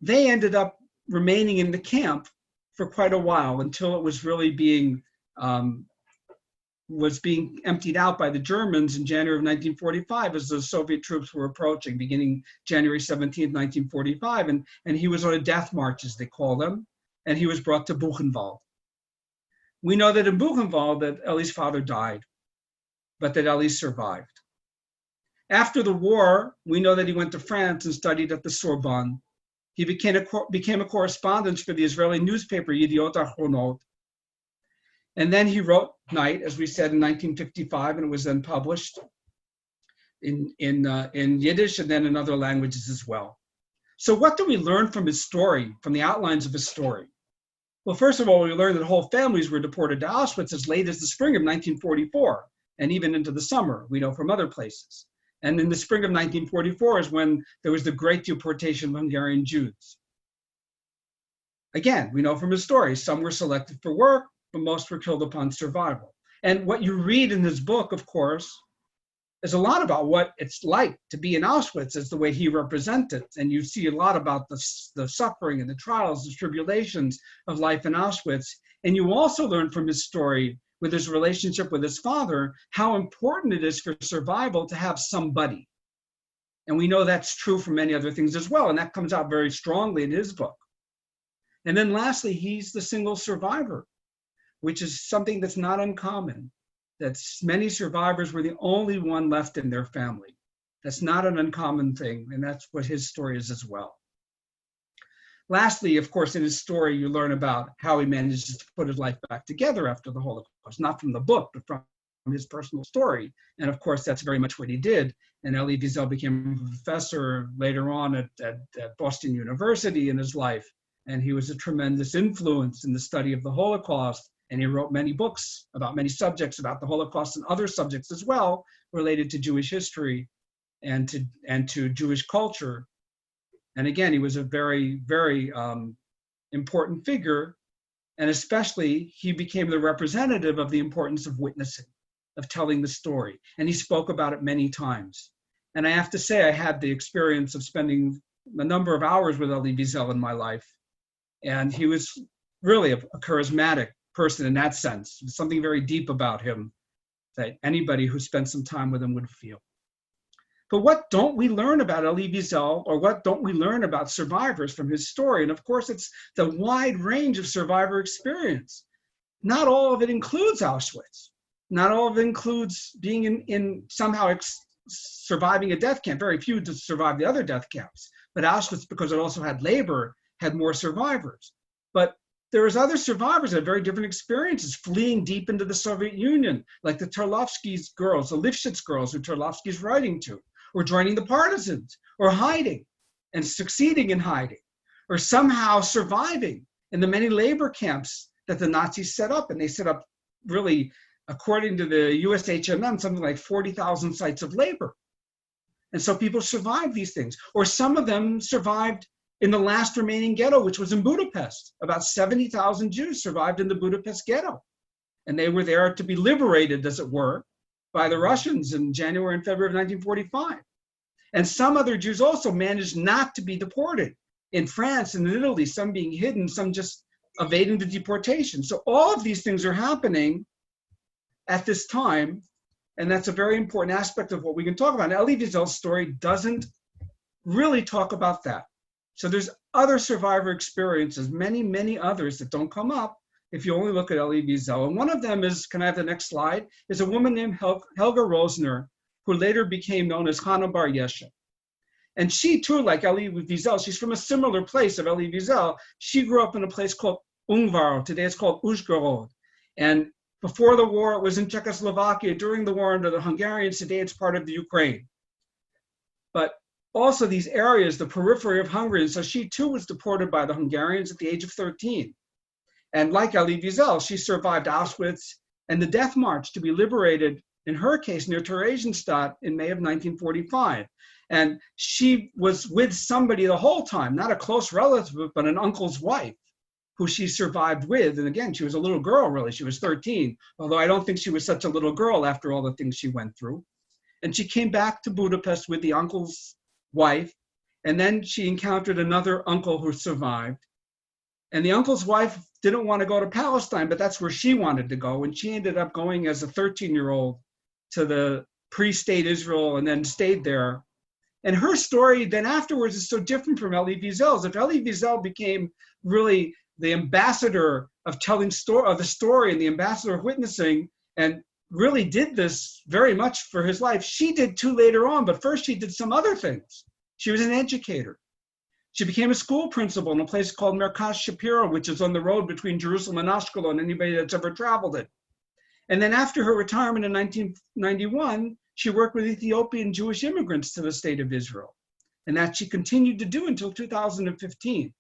They ended up remaining in the camp for quite a while until it was really being emptied out by the Germans in January of 1945 as the Soviet troops were approaching, beginning January 17, 1945. And he was on a death march, as they call them, and he was brought to Buchenwald. We know that in Buchenwald that Elie's father died, but that Elie survived. After the war, we know that he went to France and studied at the Sorbonne. He became a correspondent for the Israeli newspaper Educator. And then he wrote Night, as we said, in 1955, and it was then published in Yiddish and then in other languages as well. So what do we learn from his story, from the outlines of his story? Well, first of all, we learned that whole families were deported to Auschwitz as late as the spring of 1944, and even into the summer, we know from other places. And in the spring of 1944 is when there was the great deportation of Hungarian Jews. Again, we know from his story, some were selected for work, but most were killed upon survival. And what you read in his book, of course, is a lot about what it's like to be in Auschwitz as the way he represented. And you see a lot about the suffering and the trials, the tribulations of life in Auschwitz. And you also learn from his story, with his relationship with his father, how important it is for survival to have somebody. And we know that's true for many other things as well. And that comes out very strongly in his book. And then lastly, he's the single survivor, which is something that's not uncommon. That many survivors were the only one left in their family. That's not an uncommon thing, and that's what his story is as well. Lastly, of course, in his story, you learn about how he manages to put his life back together after the Holocaust, not from the book, but from his personal story. And of course, that's very much what he did. And Elie Wiesel became a professor later on at Boston University in his life. And he was a tremendous influence in the study of the Holocaust. And he wrote many books about many subjects about the Holocaust and other subjects as well related to Jewish history and to Jewish culture. And again, he was a very, very important figure. And especially, he became the representative of the importance of witnessing, of telling the story. And he spoke about it many times. And I have to say, I had the experience of spending a number of hours with Elie Wiesel in my life. And he was really a charismatic person in that sense. There's something very deep about him that anybody who spent some time with him would feel. But what don't we learn about Elie Wiesel, or what don't we learn about survivors from his story? And of course, it's the wide range of survivor experience. Not all of it includes Auschwitz. Not all of it includes being in somehow surviving a death camp. Very few to survive the other death camps. But Auschwitz, because it also had labor, had more survivors. But there was other survivors that had very different experiences, fleeing deep into the Soviet Union, like the Terlovsky's girls, the Lifshitz girls who Terlovsky's writing to, or joining the partisans, or hiding and succeeding in hiding, or somehow surviving in the many labor camps that the Nazis set up. And they set up, really, according to the USHMM, something like 40,000 sites of labor. And so people survived these things. Or some of them survived in the last remaining ghetto, which was in Budapest. About 70,000 Jews survived in the Budapest ghetto. And they were there to be liberated, as it were, by the Russians in January and February of 1945. And some other Jews also managed not to be deported in France and in Italy, some being hidden, some just evading the deportation. So all of these things are happening at this time, and that's a very important aspect of what we can talk about. Now, Elie Wiesel's story doesn't really talk about that. So there's other survivor experiences, many, many others that don't come up if you only look at Elie Wiesel. And one of them is, can I have the next slide, is a woman named Helga Rosner, who later became known as Hannah Bar Yesha. And she too, like Elie Wiesel, she's from a similar place of Elie Wiesel. She grew up in a place called Ungvar. Today it's called Uzhgorod. And before the war, it was in Czechoslovakia. During the war under the Hungarians, today it's part of the Ukraine. But also these areas, the periphery of Hungary. And so she too was deported by the Hungarians at the age of 13. And like Elie Wiesel, she survived Auschwitz and the Death March to be liberated, in her case, near Theresienstadt in May of 1945. And she was with somebody the whole time, not a close relative, but an uncle's wife, who she survived with. And again, she was a little girl, really. She was 13, although I don't think she was such a little girl after all the things she went through. And she came back to Budapest with the uncle's wife, and then she encountered another uncle who survived. And the uncle's wife didn't want to go to Palestine, but that's where she wanted to go. And she ended up going as a 13-year-old to the pre-state Israel and then stayed there. And her story then afterwards is so different from Elie Wiesel's. If Elie Wiesel became really the ambassador of telling of the story and the ambassador of witnessing, and really did this very much for his life, she did too later on, but first she did some other things. She was an educator. She became a school principal in a place called Merkaz Shapiro, which is on the road between Jerusalem and Ashkelon, anybody that's ever traveled it. And then after her retirement in 1991, she worked with Ethiopian Jewish immigrants to the state of Israel. And that she continued to do until 2015.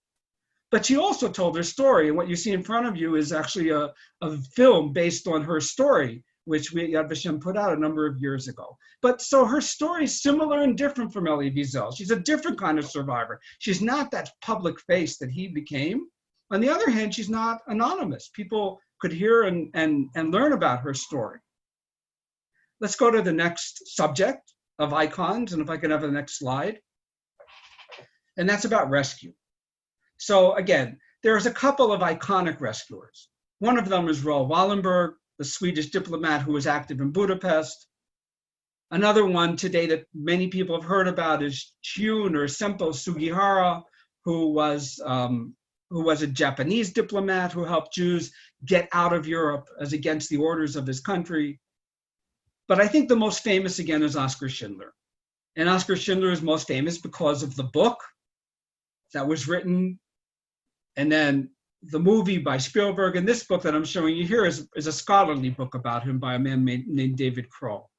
But she also told her story, and what you see in front of you is actually a film based on her story, which Yad Vashem put out a number of years ago. But so her story is similar and different from Elie Wiesel. She's a different kind of survivor. She's not that public face that he became. On the other hand, she's not anonymous. People could hear and learn about her story. Let's go to the next subject of icons, and if I could have the next slide. And that's about rescue. So again, there's a couple of iconic rescuers. One of them is Raoul Wallenberg, the Swedish diplomat who was active in Budapest. Another one today that many people have heard about is Chiun or Sempo Sugihara, who was a Japanese diplomat who helped Jews get out of Europe as against the orders of his country. But I think the most famous again is Oskar Schindler. And Oskar Schindler is most famous because of the book that was written, and then the movie by Spielberg. And this book that I'm showing you here is a scholarly book about him by a man named David Kroll.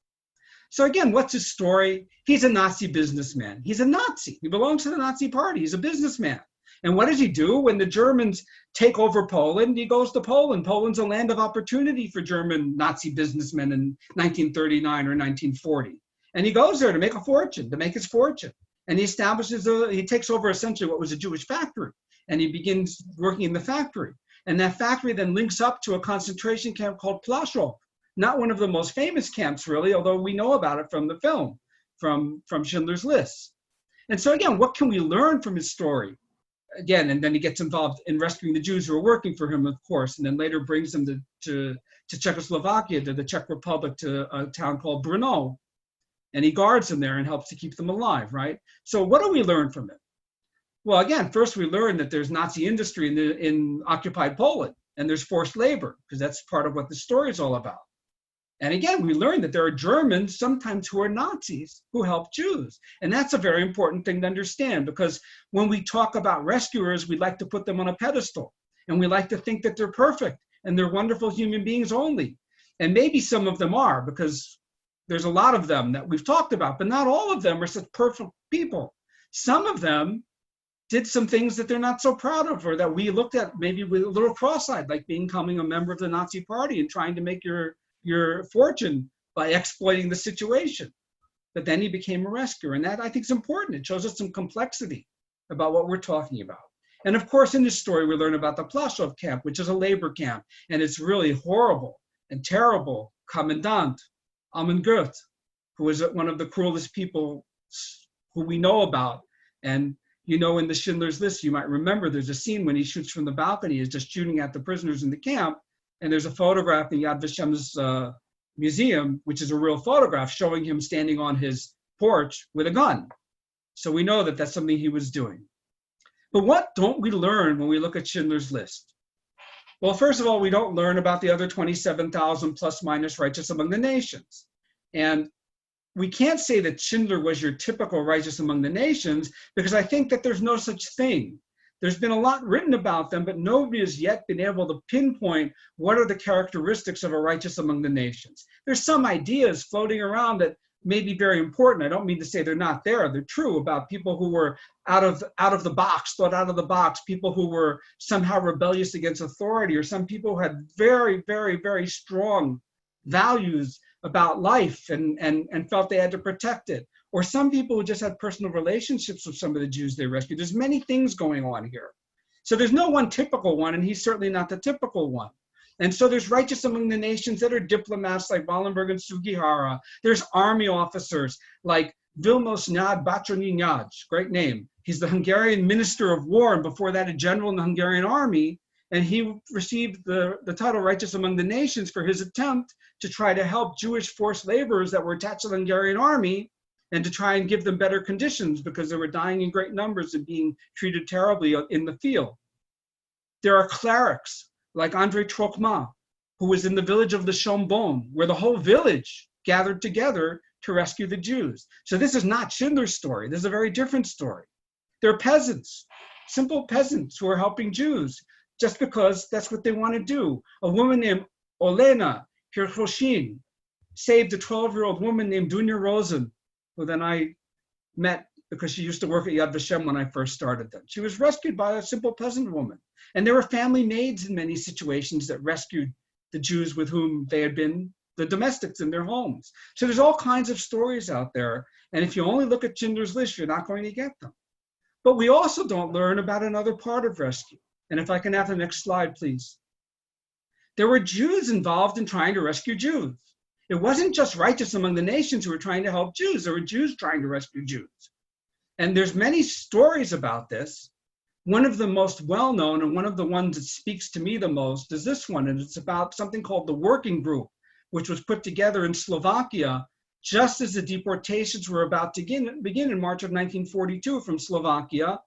So again, what's his story? He's a Nazi businessman. He's a Nazi. He belongs to the Nazi party. He's a businessman. And what does he do? When the Germans take over Poland, he goes to Poland. Poland's a land of opportunity for German Nazi businessmen in 1939 or 1940. And he goes there to make a fortune, to make his fortune. And he establishes, he takes over essentially what was a Jewish factory. And he begins working in the factory. And that factory then links up to a concentration camp called Plaszow. Not one of the most famous camps, really, although we know about it from the film, from Schindler's List. And so again, what can we learn from his story? Again, and then he gets involved in rescuing the Jews who are working for him, of course, and then later brings them to Czechoslovakia, to the Czech Republic, to a town called Brno. And he guards them there and helps to keep them alive, right? So what do we learn from it? Well, again, first we learn that there's Nazi industry in occupied Poland, and there's forced labor, because that's part of what the story is all about. And again, we learn that there are Germans sometimes who are Nazis who help Jews. And that's a very important thing to understand, because when we talk about rescuers, we like to put them on a pedestal. And we like to think that they're perfect and they're wonderful human beings only. And maybe some of them are, because there's a lot of them that we've talked about, but not all of them are such perfect people. Some of them did some things that they're not so proud of, or that we looked at maybe with a little cross-eyed, like becoming a member of the Nazi party and trying to make your fortune by exploiting the situation. But then he became a rescuer, and that I think is important. It shows us some complexity about what we're talking about. And of course, in this story, we learn about the Plaszow camp, which is a labor camp, and it's really horrible and terrible. Commandant Amon Goeth, who is one of the cruelest people who we know about. And you know, in the Schindler's List, you might remember there's a scene when he shoots from the balcony, he's just shooting at the prisoners in the camp. And there's a photograph in Yad Vashem's museum, which is a real photograph showing him standing on his porch with a gun. So we know that that's something he was doing. But what don't we learn when we look at Schindler's List? Well, first of all, we don't learn about the other 27,000 plus minus righteous among the nations. And we can't say that Schindler was your typical righteous among the nations, because I think that there's no such thing. There's been a lot written about them, but nobody has yet been able to pinpoint what are the characteristics of a righteous among the nations. There's some ideas floating around that may be very important. I don't mean to say they're not there. They're true about people who were out of the box, thought out of the box, people who were somehow rebellious against authority, or some people who had very, very, very strong values about life and felt they had to protect it. Or some people who just had personal relationships with some of the Jews they rescued. There's many things going on here. So there's no one typical one, and he's certainly not the typical one. And so there's righteous among the nations that are diplomats like Wallenberg and Sugihara. There's army officers like Vilmos Nad Batroninyaj, great name. He's the Hungarian Minister of War, and before that a general in the Hungarian army. And he received the title Righteous Among the Nations for his attempt to try to help Jewish forced laborers that were attached to the Hungarian army and to try and give them better conditions because they were dying in great numbers and being treated terribly in the field. There are clerics like Andrei Trokma, who was in the village of the Shombon, where the whole village gathered together to rescue the Jews. So this is not Schindler's story. This is a very different story. There are peasants, simple peasants who are helping Jews just because that's what they want to do. A woman named Olena Hirchoshin saved a 12-year-old woman named Dunya Rosen, who then I met because she used to work at Yad Vashem when I first started them. She was rescued by a simple peasant woman. And there were family maids in many situations that rescued the Jews with whom they had been the domestics in their homes. So there's all kinds of stories out there. And if you only look at Schindler's List, you're not going to get them. But we also don't learn about another part of rescue. And if I can have the next slide, please. There were Jews involved in trying to rescue Jews. It wasn't just righteous among the nations who were trying to help Jews. There were Jews trying to rescue Jews. And there's many stories about this. One of the most well-known and one of the ones that speaks to me the most is this one. And it's about something called the Working Group, which was put together in Slovakia just as the deportations were about to begin in March of 1942 from Slovakia.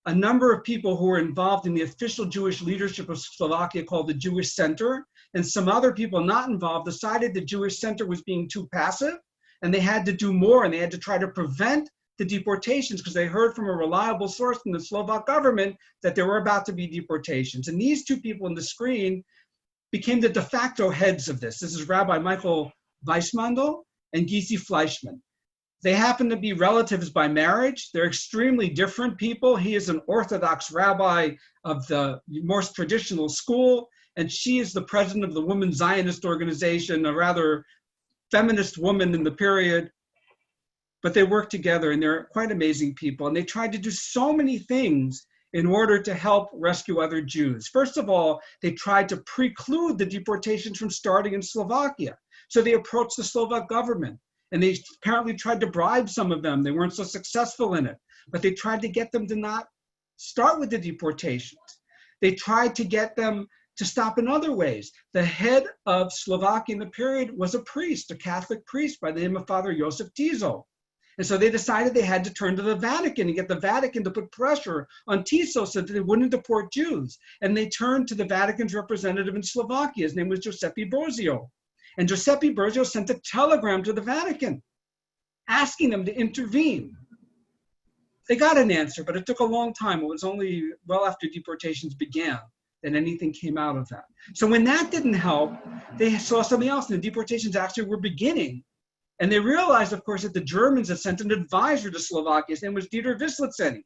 A number of people who were involved in the official Jewish leadership of Slovakia called the Jewish Center, and some other people not involved decided the Jewish Center was being too passive and they had to do more and they had to try to prevent the deportations because they heard from a reliable source from the Slovak government that there were about to be deportations. And these two people on the screen became the de facto heads of this. This is Rabbi Michael Weissmandel and Gisi Fleischmann. They happen to be relatives by marriage. They're extremely different people. He is an Orthodox rabbi of the more traditional school, and she is the president of the Women's Zionist Organization, a rather feminist woman in the period. But they work together, and they're quite amazing people. And they tried to do so many things in order to help rescue other Jews. First of all, they tried to preclude the deportations from starting in Slovakia. So they approached the Slovak government. And they apparently tried to bribe some of them. They weren't so successful in it, but they tried to get them to not start with the deportations. They tried to get them to stop in other ways. The head of Slovakia in the period was a priest, a Catholic priest by the name of Father Josef Tiso. And so they decided they had to turn to the Vatican and get the Vatican to put pressure on Tiso so that they wouldn't deport Jews. And they turned to the Vatican's representative in Slovakia. His name was Giuseppe Borzio. And Giuseppe Borzio sent a telegram to the Vatican asking them to intervene. They got an answer, but it took a long time. It was only well after deportations began that anything came out of that. So when that didn't help, they saw something else, and the deportations actually were beginning. And they realized, of course, that the Germans had sent an advisor to Slovakia. His name was Dieter Wislitzeny.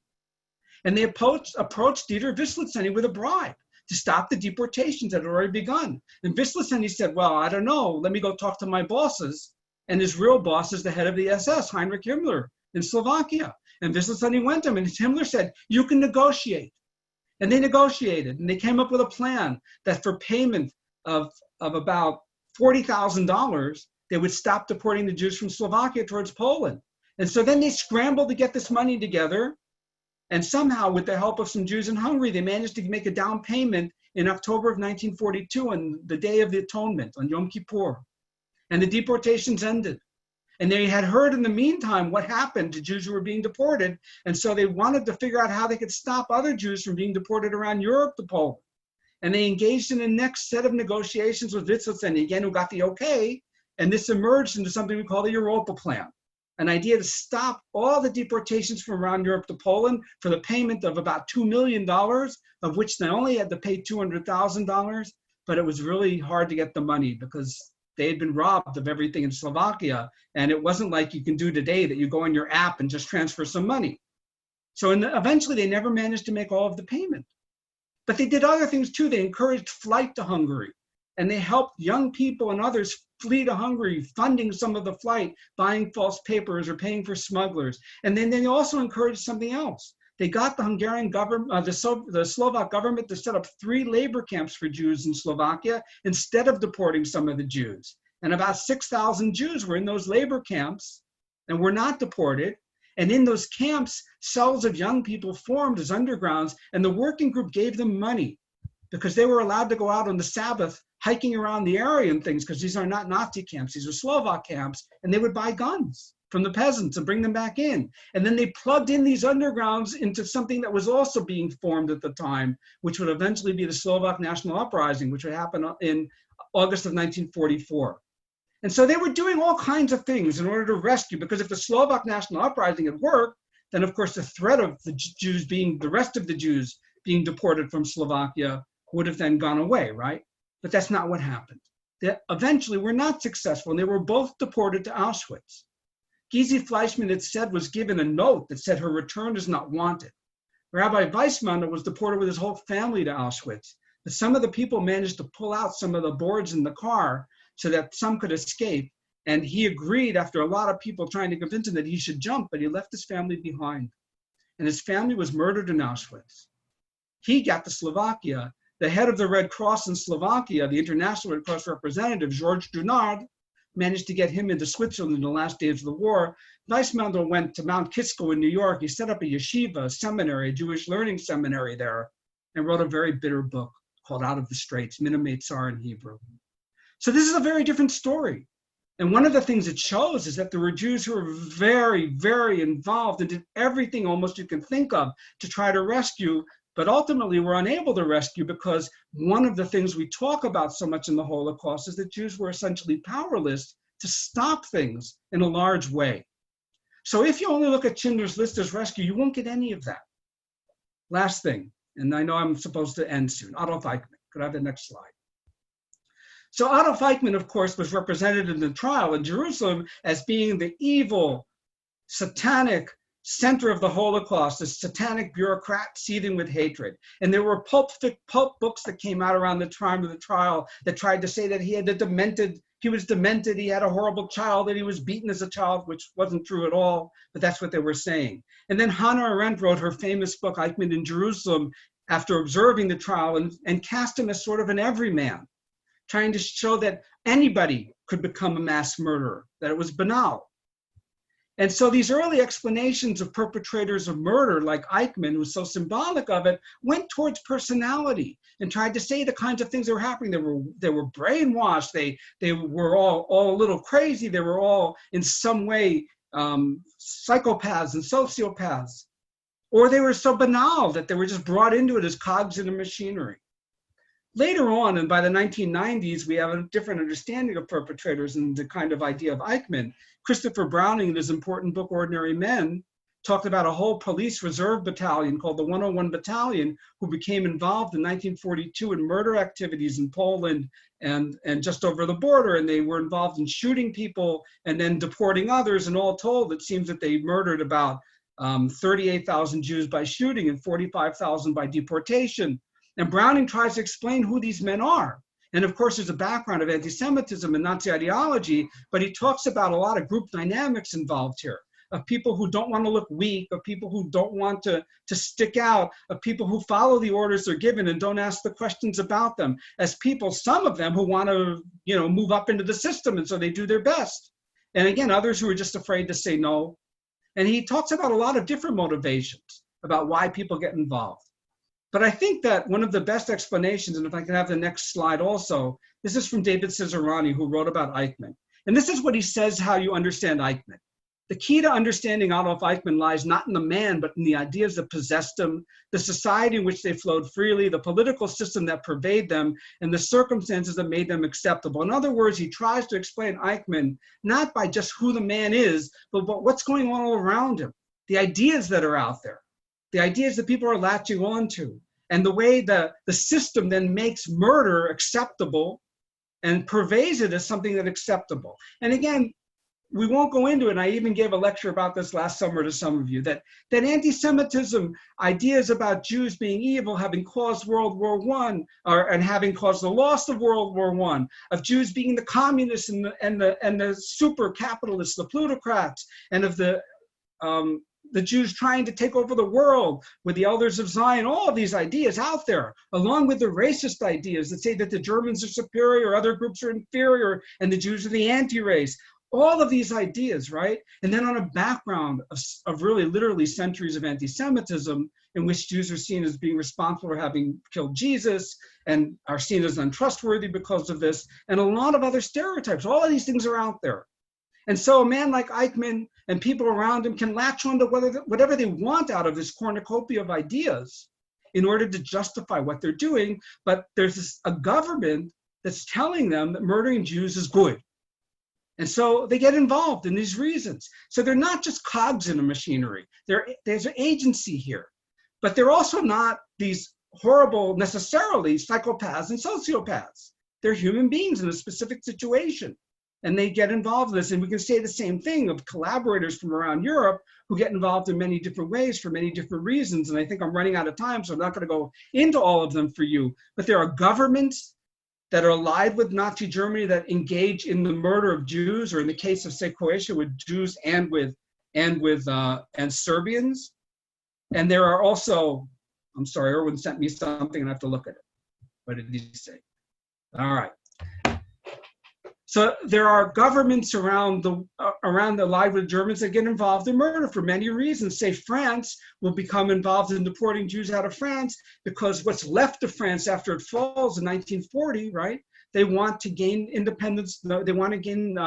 And they approached Dieter Wislitzeny with a bribe to stop the deportations that had already begun. And Wislitzeny said, well, I don't know, let me go talk to my bosses. And his real boss is the head of the SS, Heinrich Himmler, in Slovakia. And Wislitzeny went to him, and Himmler said, you can negotiate. And they negotiated, and they came up with a plan that for payment of about $40,000, they would stop deporting the Jews from Slovakia towards Poland. And so then they scrambled to get this money together. And somehow, with the help of some Jews in Hungary, they managed to make a down payment in October of 1942 on the Day of the Atonement, on Yom Kippur. And the deportations ended. And they had heard in the meantime what happened to Jews who were being deported. And so they wanted to figure out how they could stop other Jews from being deported around Europe to Poland. And they engaged in the next set of negotiations with Wislitzeny, again, who got the okay. And this emerged into something we call the Europa Plan, an idea to stop all the deportations from around Europe to Poland for the payment of about $2 million, of which they only had to pay $200,000, but it was really hard to get the money because They had been robbed of everything in Slovakia, and it wasn't like you can do today that you go on your app and just transfer some money. So eventually they never managed to make all of the payment. But they did other things too. They encouraged flight to Hungary, and they helped young people and others flee to Hungary, funding some of the flight, buying false papers or paying for smugglers. And then they also encouraged something else. They got the Hungarian government, the Slovak government to set up 3 labor camps for Jews in Slovakia instead of deporting some of the Jews. And about 6,000 Jews were in those labor camps and were not deported. And in those camps, cells of young people formed as undergrounds, and the working group gave them money because they were allowed to go out on the Sabbath hiking around the area and things, because these are not Nazi camps, these are Slovak camps, and they would buy guns from the peasants and bring them back in. And then they plugged in these undergrounds into something that was also being formed at the time, which would eventually be the Slovak National Uprising, which would happen in August of 1944. And so they were doing all kinds of things in order to rescue, because if the Slovak National Uprising had worked, then of course the threat of the Jews being, the rest of the Jews being deported from Slovakia would have then gone away, right? But that's not what happened. They eventually were not successful, and they were both deported to Auschwitz. Gisi Fleischmann, it said, was given a note that said her return is not wanted. Rabbi Weissmandel was deported with his whole family to Auschwitz. But some of the people managed to pull out some of the boards in the car so that some could escape. And he agreed, after a lot of people trying to convince him that he should jump, but he left his family behind. And his family was murdered in Auschwitz. He got to Slovakia. The head of the Red Cross in Slovakia, the International Red Cross representative, Georges Dunard, managed to get him into Switzerland in the last days of the war. Weissmandel went to Mount Kisco in New York. He set up a yeshiva, a seminary, a Jewish learning seminary there, and wrote a very bitter book called Out of the Straits, Minimei Tsar in Hebrew. So this is a very different story. And one of the things it shows is that there were Jews who were very, very involved and did everything almost you can think of to try to rescue, but ultimately were unable to rescue, because one of the things we talk about so much in the Holocaust is that Jews were essentially powerless to stop things in a large way. So if you only look at Schindler's List as rescue, you won't get any of that. Last thing, and I know I'm supposed to end soon, Adolf Eichmann. Could I have the next slide? So Adolf Eichmann, of course, was represented in the trial in Jerusalem as being the evil, satanic center of the Holocaust, a satanic bureaucrat seething with hatred. And there were pulp books that came out around the time of the trial that tried to say that he was demented, he had a horrible child, that he was beaten as a child, which wasn't true at all, but that's what they were saying. And then Hannah Arendt wrote her famous book, Eichmann in Jerusalem, after observing the trial and cast him as sort of an everyman, trying to show that anybody could become a mass murderer, that it was banal. And so these early explanations of perpetrators of murder, like Eichmann, who was so symbolic of it, went towards personality and tried to say the kinds of things that were happening. They were brainwashed. They were all a little crazy. They were all in some way psychopaths and sociopaths. Or they were so banal that they were just brought into it as cogs in a machinery. Later on, and by the 1990s, we have a different understanding of perpetrators and the kind of idea of Eichmann. Christopher Browning, in his important book, Ordinary Men, talked about a whole police reserve battalion called the 101 Battalion, who became involved in 1942 in murder activities in Poland and just over the border. And they were involved in shooting people and then deporting others. And all told, it seems that they murdered about 38,000 Jews by shooting and 45,000 by deportation. And Browning tries to explain who these men are. And of course, there's a background of anti-Semitism and Nazi ideology, but he talks about a lot of group dynamics involved here, of people who don't want to look weak, of people who don't want to stick out, of people who follow the orders they're given and don't ask the questions about them, as people, some of them who want to, move up into the system, and so they do their best. And again, others who are just afraid to say no. And he talks about a lot of different motivations about why people get involved. But I think that one of the best explanations, and if I can have the next slide also, this is from David Cesarani, who wrote about Eichmann. And this is what he says, how you understand Eichmann. The key to understanding Adolf Eichmann lies not in the man, but in the ideas that possessed him, the society in which they flowed freely, the political system that pervaded them, and the circumstances that made them acceptable. In other words, he tries to explain Eichmann not by just who the man is, but what's going on all around him, the ideas that are out there, the ideas that people are latching on to, and the way the system then makes murder acceptable and purveys it as something that's acceptable. And again, we won't go into it. And I even gave a lecture about this last summer to some of you, that anti-Semitism, ideas about Jews being evil, having caused World War I, and having caused the loss of World War I, of Jews being the communists and the super capitalists, the plutocrats, and of the Jews trying to take over the world with the elders of Zion, all of these ideas out there, along with the racist ideas that say that the Germans are superior, other groups are inferior, and the Jews are the anti-race. All of these ideas, right? And then on a background of really literally centuries of anti-Semitism, in which Jews are seen as being responsible for having killed Jesus and are seen as untrustworthy because of this, and a lot of other stereotypes. All of these things are out there. And so a man like Eichmann and people around him can latch on to whatever they want out of this cornucopia of ideas in order to justify what they're doing. But there's a government that's telling them that murdering Jews is good. And so they get involved in these reasons. So they're not just cogs in a machinery. There's an agency here. But they're also not these horrible, necessarily, psychopaths and sociopaths. They're human beings in a specific situation. And they get involved in this. And we can say the same thing of collaborators from around Europe who get involved in many different ways for many different reasons. And I think I'm running out of time, so I'm not going to go into all of them for you. But there are governments that are allied with Nazi Germany that engage in the murder of Jews, or in the case of, say, Croatia, with Jews and Serbians. And there are also, I'm sorry, Erwin sent me something and I have to look at it. What did he say? All right. So there are governments around the allied with Germans that get involved in murder for many reasons. Say France will become involved in deporting Jews out of France because what's left of France after it falls in 1940, right? They want to gain independence. They want to gain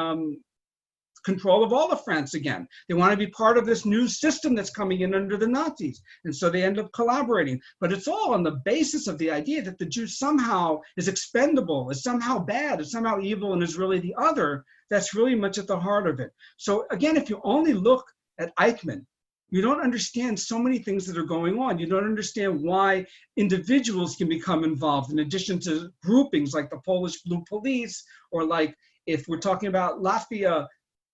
control of all of France again. They want to be part of this new system that's coming in under the Nazis. And so they end up collaborating. But it's all on the basis of the idea that the Jew somehow is expendable, is somehow bad, is somehow evil, and is really the other. That's really much at the heart of it. So again, if you only look at Eichmann, you don't understand so many things that are going on. You don't understand why individuals can become involved in addition to groupings like the Polish Blue Police, or like if we're talking about Latvia,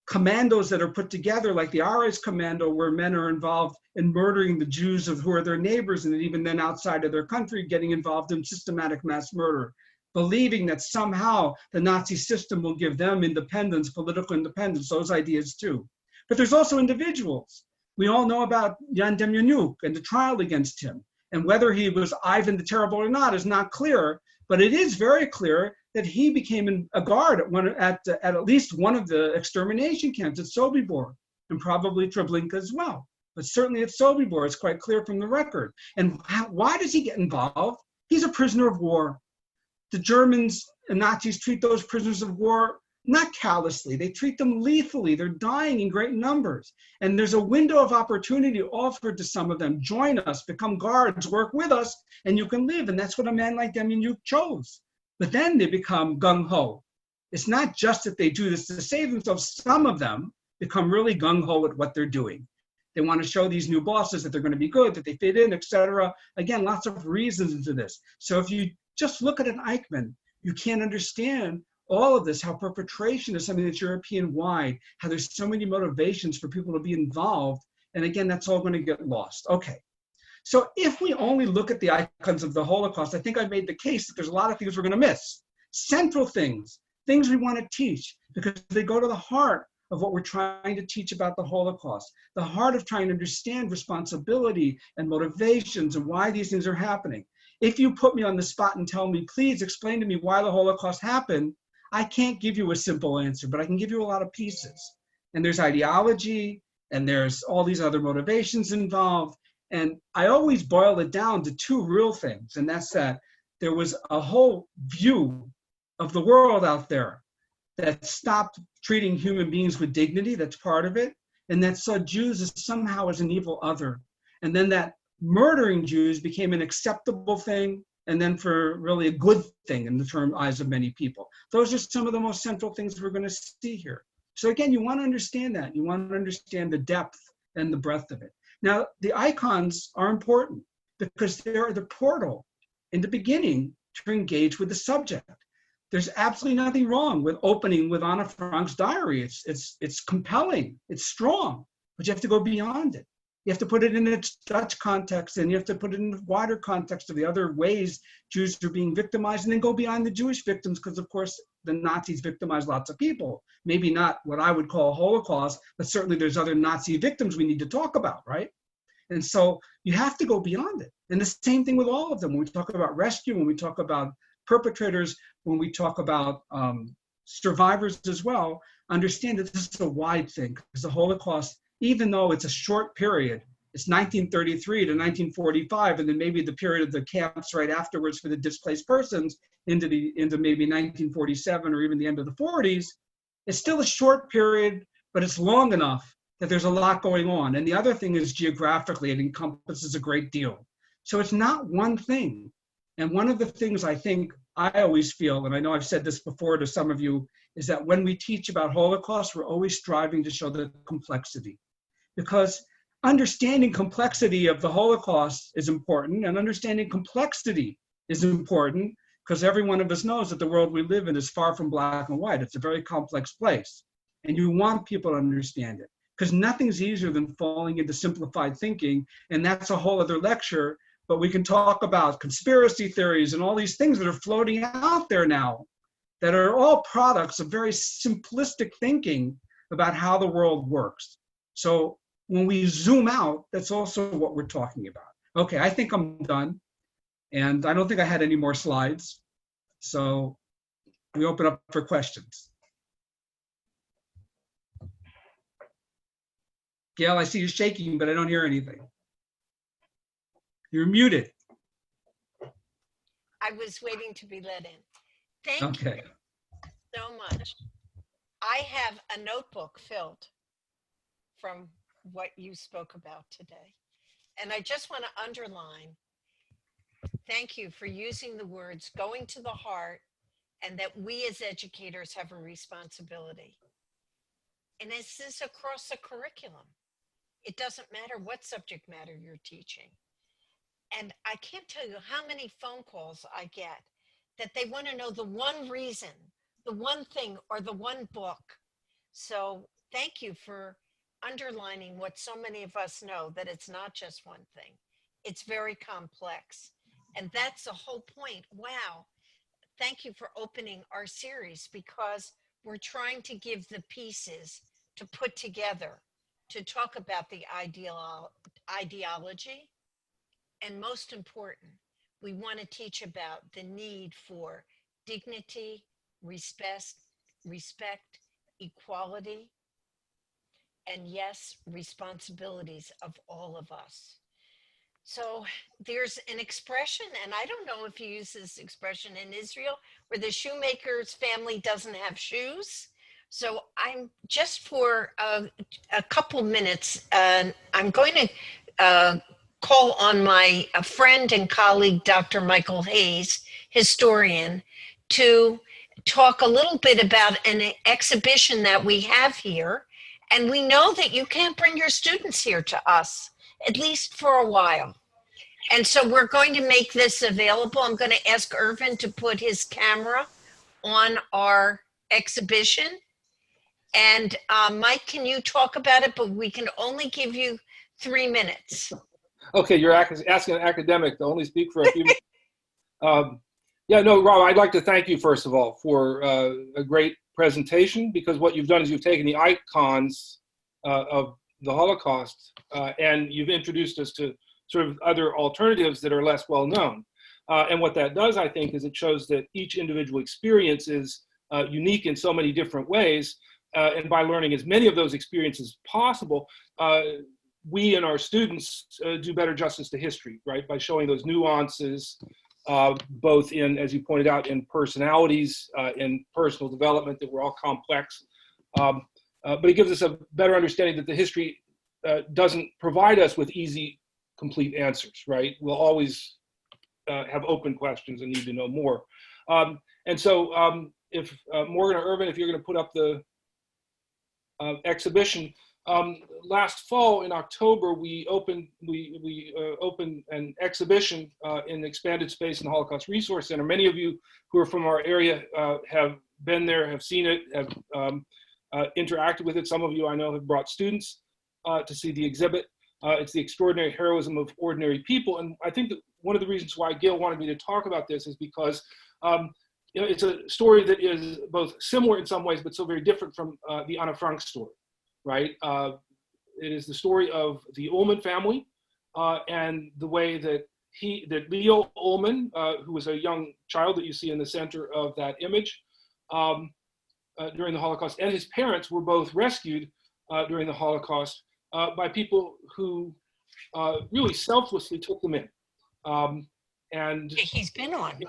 commandos that are put together like the Ares Commando, where men are involved in murdering the Jews who are their neighbors, and even then outside of their country, getting involved in systematic mass murder, believing that somehow the Nazi system will give them independence, political independence, those ideas too. But there's also individuals. We all know about Jan Demjanjuk and the trial against him. And whether he was Ivan the Terrible or not is not clear, but it is very clear that he became a guard at least one of the extermination camps at Sobibor, and probably Treblinka as well. But certainly at Sobibor, it's quite clear from the record. And why does he get involved? He's a prisoner of war. The Germans and Nazis treat those prisoners of war not callously, they treat them lethally. They're dying in great numbers. And there's a window of opportunity offered to some of them. Join us, become guards, work with us, and you can live. And that's what a man like Demjanjuk chose. But then they become gung-ho. It's not just that they do this to save themselves. Some of them become really gung-ho at what they're doing. They want to show these new bosses that they're going to be good, that they fit in, etc. Again, lots of reasons into this. So if you just look at an Eichmann, you can't understand all of this, how perpetration is something that's European-wide, how there's so many motivations for people to be involved. And again, that's all going to get lost. Okay. So if we only look at the icons of the Holocaust, I think I've made the case that there's a lot of things we're going to miss. Central things, things we want to teach, because they go to the heart of what we're trying to teach about the Holocaust, the heart of trying to understand responsibility and motivations and why these things are happening. If you put me on the spot and tell me, please explain to me why the Holocaust happened, I can't give you a simple answer, but I can give you a lot of pieces. And there's ideology, and there's all these other motivations involved. And I always boil it down to two real things, and that's that there was a whole view of the world out there that stopped treating human beings with dignity, that's part of it, and that saw Jews as somehow as an evil other. And then that murdering Jews became an acceptable thing, and then for really a good thing in the eyes of many people. Those are some of the most central things we're going to see here. So again, you want to understand that. You want to understand the depth and the breadth of it. Now, the icons are important because they're the portal in the beginning to engage with the subject. there's absolutely nothing wrong with opening with Anna Frank's diary. It's compelling, it's strong, but you have to go beyond it. You have to put it in its Dutch context, and you have to put it in the wider context of the other ways Jews are being victimized, and then go beyond the Jewish victims, because of course the Nazis victimized lots of people. Maybe not what I would call a Holocaust, but certainly there's other Nazi victims we need to talk about, right? And so you have to go beyond it. And the same thing with all of them. When we talk about rescue, when we talk about perpetrators, when we talk about survivors as well, understand that this is a wide thing, because the Holocaust, even though it's a short period, it's 1933 to 1945, and then maybe the period of the camps right afterwards for the displaced persons into maybe 1947 or even the end of the 40s, it's still a short period, but it's long enough that there's a lot going on. And the other thing is geographically, it encompasses a great deal. So it's not one thing. And one of the things I think I always feel, and I know I've said this before to some of you, is that when we teach about Holocaust, we're always striving to show the complexity. Because understanding complexity of the Holocaust is important, and understanding complexity is important, because every one of us knows that the world we live in is far from black and white. It's a very complex place. And you want people to understand it, because nothing's easier than falling into simplified thinking, and that's a whole other lecture. But we can talk about conspiracy theories and all these things that are floating out there now that are all products of very simplistic thinking about how the world works. So when we zoom out, that's also what we're talking about. Okay, I think I'm done. And I don't think I had any more slides. So we open up for questions. Gail, I see you shaking, but I don't hear anything. You're muted. I was waiting to be let in. Thank you so much. I have a notebook filled from what you spoke about today. And I just want to underline, thank you for using the words going to the heart, and that we as educators have a responsibility. And this is across the curriculum. It doesn't matter what subject matter you're teaching. And I can't tell you how many phone calls I get that they want to know the one reason, the one thing, or the one book. So thank you for underlining what so many of us know, that it's not just one thing. It's very complex. And that's the whole point. Wow. Thank you for opening our series, because we're trying to give the pieces to put together to talk about the ideology. And most important, we want to teach about the need for dignity, respect, equality, and yes, responsibilities of all of us. So there's an expression, and I don't know if you use this expression in Israel, where the shoemaker's family doesn't have shoes. So I'm just for a couple minutes, I'm going to call on my friend and colleague, Dr. Michael Hayes, historian, to talk a little bit about an exhibition that we have here. And we know that you can't bring your students here to us, at least for a while. And so we're going to make this available. I'm going to ask Irvin to put his camera on our exhibition. And Mike, can you talk about it? But we can only give you 3 minutes. Okay, you're asking an academic to only speak for a few minutes. Yeah, no, Rob, I'd like to thank you, first of all, for a great presentation, because what you've done is you've taken the icons of the Holocaust and you've introduced us to sort of other alternatives that are less well known. And what that does, I think, is it shows that each individual experience is unique in so many different ways. And by learning as many of those experiences as possible, we and our students do better justice to history, right? By showing those nuances, both in, as you pointed out, in personalities, in personal development, that we're all complex. But it gives us a better understanding that the history doesn't provide us with easy, complete answers, right? We'll always have open questions and need to know more. And so if Morgan or Irvin, if you're going to put up the exhibition, last fall in October, we opened an exhibition in expanded space in the Holocaust Resource Center. Many of you who are from our area have been there, have seen it, have interacted with it. Some of you I know have brought students to see the exhibit. It's the extraordinary heroism of ordinary people. And I think that one of the reasons why Gail wanted me to talk about this is because it's a story that is both similar in some ways, but so very different from the Anna Frank story, right? It is the story of the Ullman family and the way that Leo Ullman, who was a young child that you see in the center of that image during the Holocaust, and his parents were both rescued during the Holocaust by people who really selflessly took them in. And He's been on.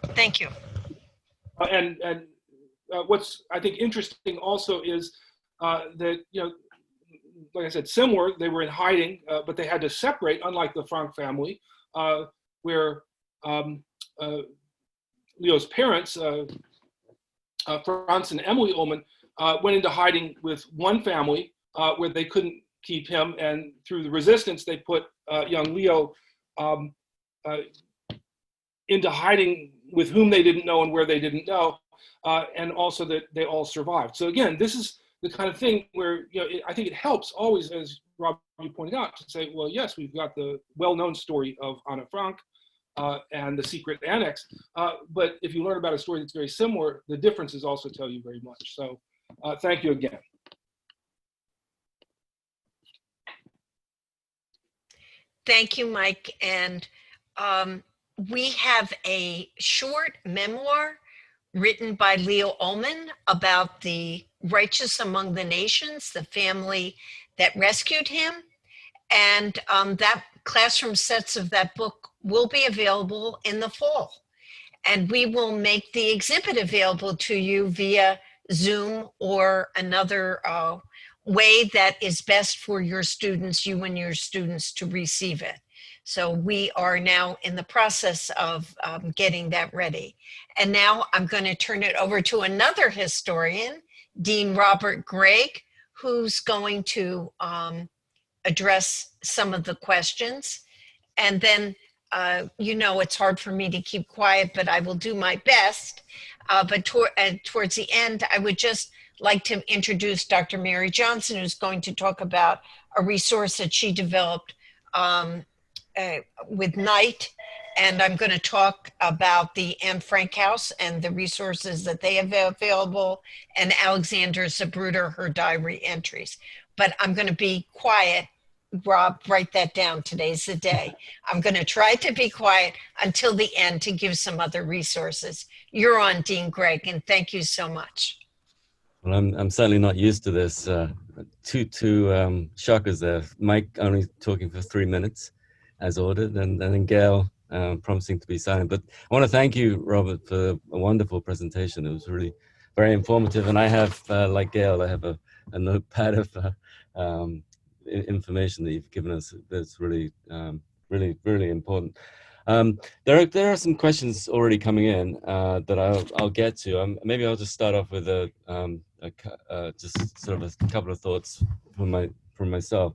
Thank you. And what's I think interesting also is that, like I said, similar, they were in hiding, but they had to separate, unlike the Frank family, where Leo's parents, Franz and Emily Ullman, went into hiding with one family where they couldn't keep him, and through the resistance, they put young Leo into hiding with whom they didn't know and where they didn't know, and also that they all survived. So again, this is the kind of thing where I think it helps always, as Rob, you pointed out, to say, well, yes, we've got the well-known story of Anna Frank and the secret annex, but if you learn about a story that's very similar, the differences also tell you very much. So thank you again. Thank you, Mike. And we have a short memoir written by Leo Ullman about the righteous among the nations, the family that rescued him. And that classroom sets of that book will be available in the fall. And we will make the exhibit available to you via Zoom or another way that is best for your students, you and your students, to receive it. So we are now in the process of getting that ready. And now I'm going to turn it over to another historian, Dean Robert Gregg, who's going to address some of the questions. And then, it's hard for me to keep quiet, but I will do my best. But towards the end, I would just like to introduce Dr. Mary Johnson, who's going to talk about a resource that she developed with Knight. And I'm going to talk about the Anne Frank House and the resources that they have available, and Alexander Zabruder, her diary entries. But I'm going to be quiet. Rob, write that down. Today's the day. I'm going to try to be quiet until the end to give some other resources. You're on, Dean Gregg, and thank you so much. Well, I'm certainly not used to this. Two shockers there. Mike only talking for 3 minutes, as ordered, and then Gail promising to be silent. But I want to thank you, Robert, for a wonderful presentation. It was really very informative. And I have, like Gail, I have a notepad of information that you've given us that's really, really important. There are some questions already coming in that I'll get to. Maybe I'll just start off with just sort of a couple of thoughts from myself.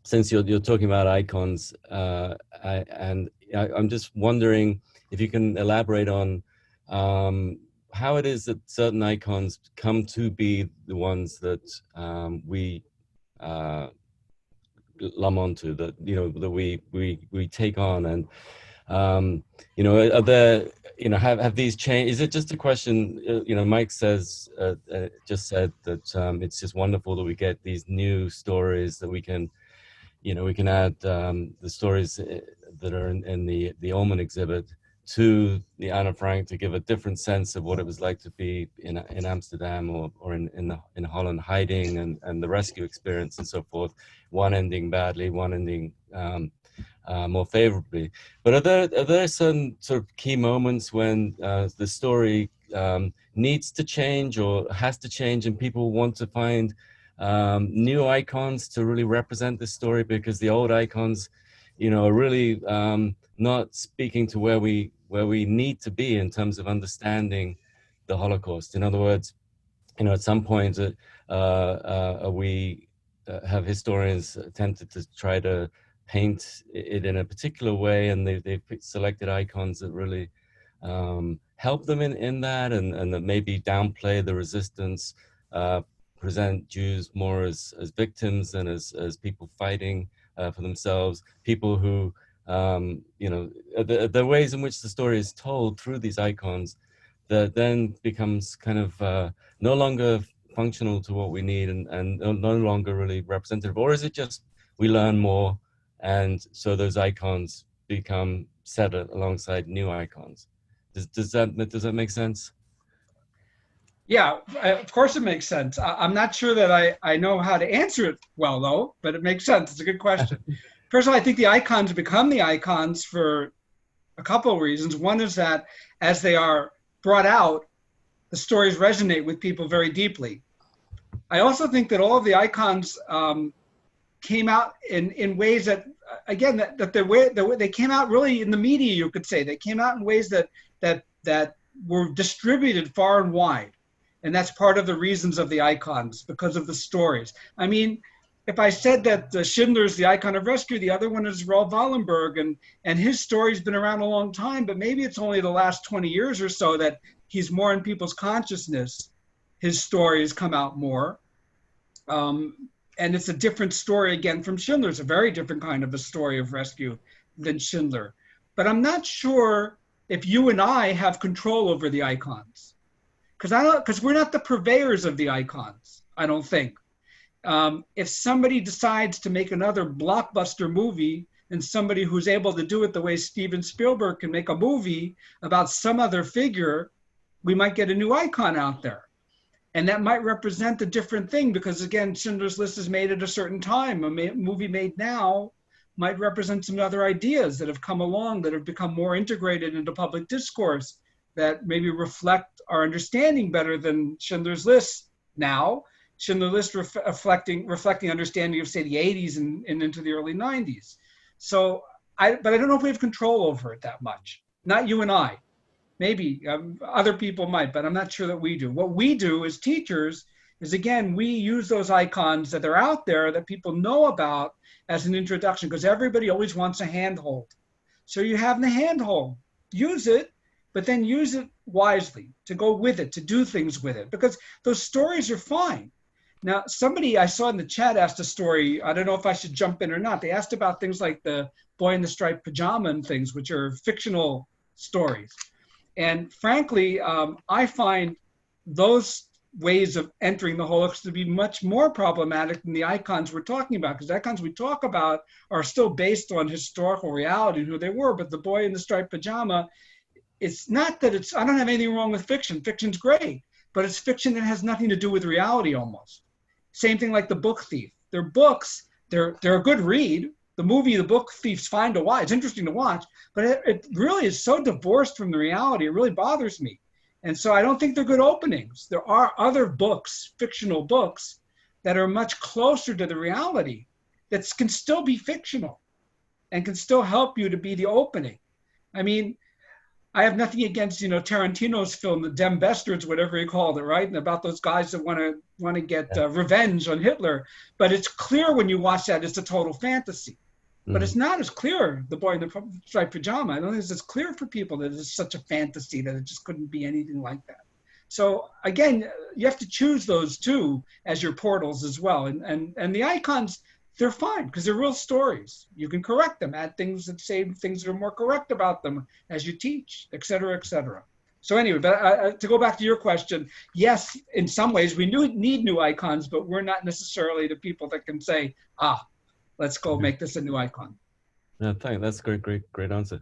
Since you're talking about icons, I'm just wondering if you can elaborate on how it is that certain icons come to be the ones that we lump onto, that that we take on, and are there have these changed? Is it just a question? Mike says just said that it's just wonderful that we get these new stories that we can add the stories that are in the Ullman exhibit to the Anna Frank to give a different sense of what it was like to be in Amsterdam or in Holland, hiding and the rescue experience and so forth. One ending badly, one ending more favorably. But are there some sort of key moments when the story needs to change or has to change, and people want to find new icons to really represent this story, because the old icons, are really not speaking to where we need to be in terms of understanding the Holocaust? In other words, at some point, we have historians attempted to try to paint it in a particular way, and they've selected icons that really help them in that, and that maybe downplay the resistance, present Jews more as victims than as people fighting for themselves, people who, the ways in which the story is told through these icons, that then becomes kind of no longer functional to what we need, and no longer really representative? Or is it just we learn more, and so those icons become set alongside new icons? Does that make sense? Yeah, of course it makes sense. I'm not sure that I know how to answer it well, though, but it makes sense. It's a good question. First of all, I think the icons become the icons for a couple of reasons. One is that as they are brought out, the stories resonate with people very deeply. I also think that all of the icons came out in ways that, again, that they came out really in the media, you could say. They came out in ways that were distributed far and wide. And that's part of the reasons of the icons, because of the stories. I mean, if I said that Schindler's the icon of rescue, the other one is Raoul Wallenberg, and his story's been around a long time, but maybe it's only the last 20 years or so that he's more in people's consciousness. His stories come out more. And it's a different story, again, from Schindler's, a very different kind of a story of rescue than Schindler. But I'm not sure if you and I have control over the icons. Because we're not the purveyors of the icons, I don't think. If somebody decides to make another blockbuster movie, and somebody who's able to do it the way Steven Spielberg can make a movie about some other figure, we might get a new icon out there. And that might represent a different thing, because again, Schindler's List is made at a certain time. A movie made now might represent some other ideas that have come along, that have become more integrated into public discourse, that maybe reflect our understanding better than Schindler's List now. Schindler's List reflecting understanding of, say, the 80s and into the early 90s. So, but I don't know if we have control over it that much. Not you and I. Maybe other people might, but I'm not sure that we do. What we do as teachers is, again, we use those icons that are out there that people know about as an introduction, because everybody always wants a handhold. So you have the handhold. Use it, but then use it wisely, to go with it, to do things with it, because those stories are fine. Now, somebody I saw in the chat asked a story, I don't know if I should jump in or not. They asked about things like the boy in the striped pajama and things, which are fictional stories. And frankly, I find those ways of entering the Holocaust to be much more problematic than the icons we're talking about, because the icons we talk about are still based on historical reality and who they were. But the boy in the striped pajama, it's not that I don't have anything wrong with fiction. Fiction's great, but it's fiction that has nothing to do with reality almost. Same thing like The Book Thief. They're books, they're a good read. The movie, The Book Thief's fine to watch. It's interesting to watch, but it really is so divorced from the reality. It really bothers me. And so I don't think they're good openings. There are other books, fictional books, that are much closer to the reality that can still be fictional and can still help you to be the opening. I mean, I have nothing against, Tarantino's film, the Dem Bastards, whatever he called it, right? And about those guys that want to get revenge on Hitler. But it's clear when you watch that it's a total fantasy. But it's not as clear, The Boy in the Striped Pajama. I don't think it's as clear for people that it's such a fantasy that it just couldn't be anything like that. So again, you have to choose those two as your portals as well. And the icons, they're fine because they're real stories. You can correct them, add things that say things that are more correct about them as you teach, et cetera, et cetera. So anyway, but to go back to your question, yes, in some ways we need new icons, but we're not necessarily the people that can say, let's go make this a new icon. Yeah, thanks. That's a great answer.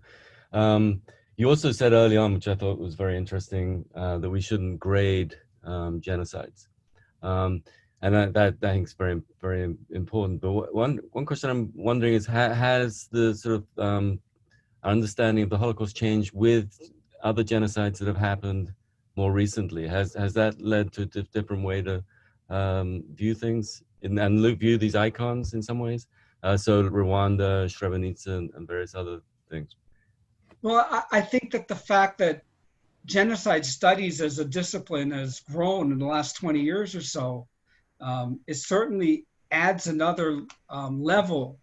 You also said early on, which I thought was very interesting, that we shouldn't grade genocides. And that I think is very, very important. But one question I'm wondering is, has the sort of understanding of the Holocaust changed with other genocides that have happened more recently? Has that led to a different way to view things and view these icons in some ways? So Rwanda, Srebrenica, and various other things. Well, I think that the fact that genocide studies as a discipline has grown in the last 20 years or so, it certainly adds another level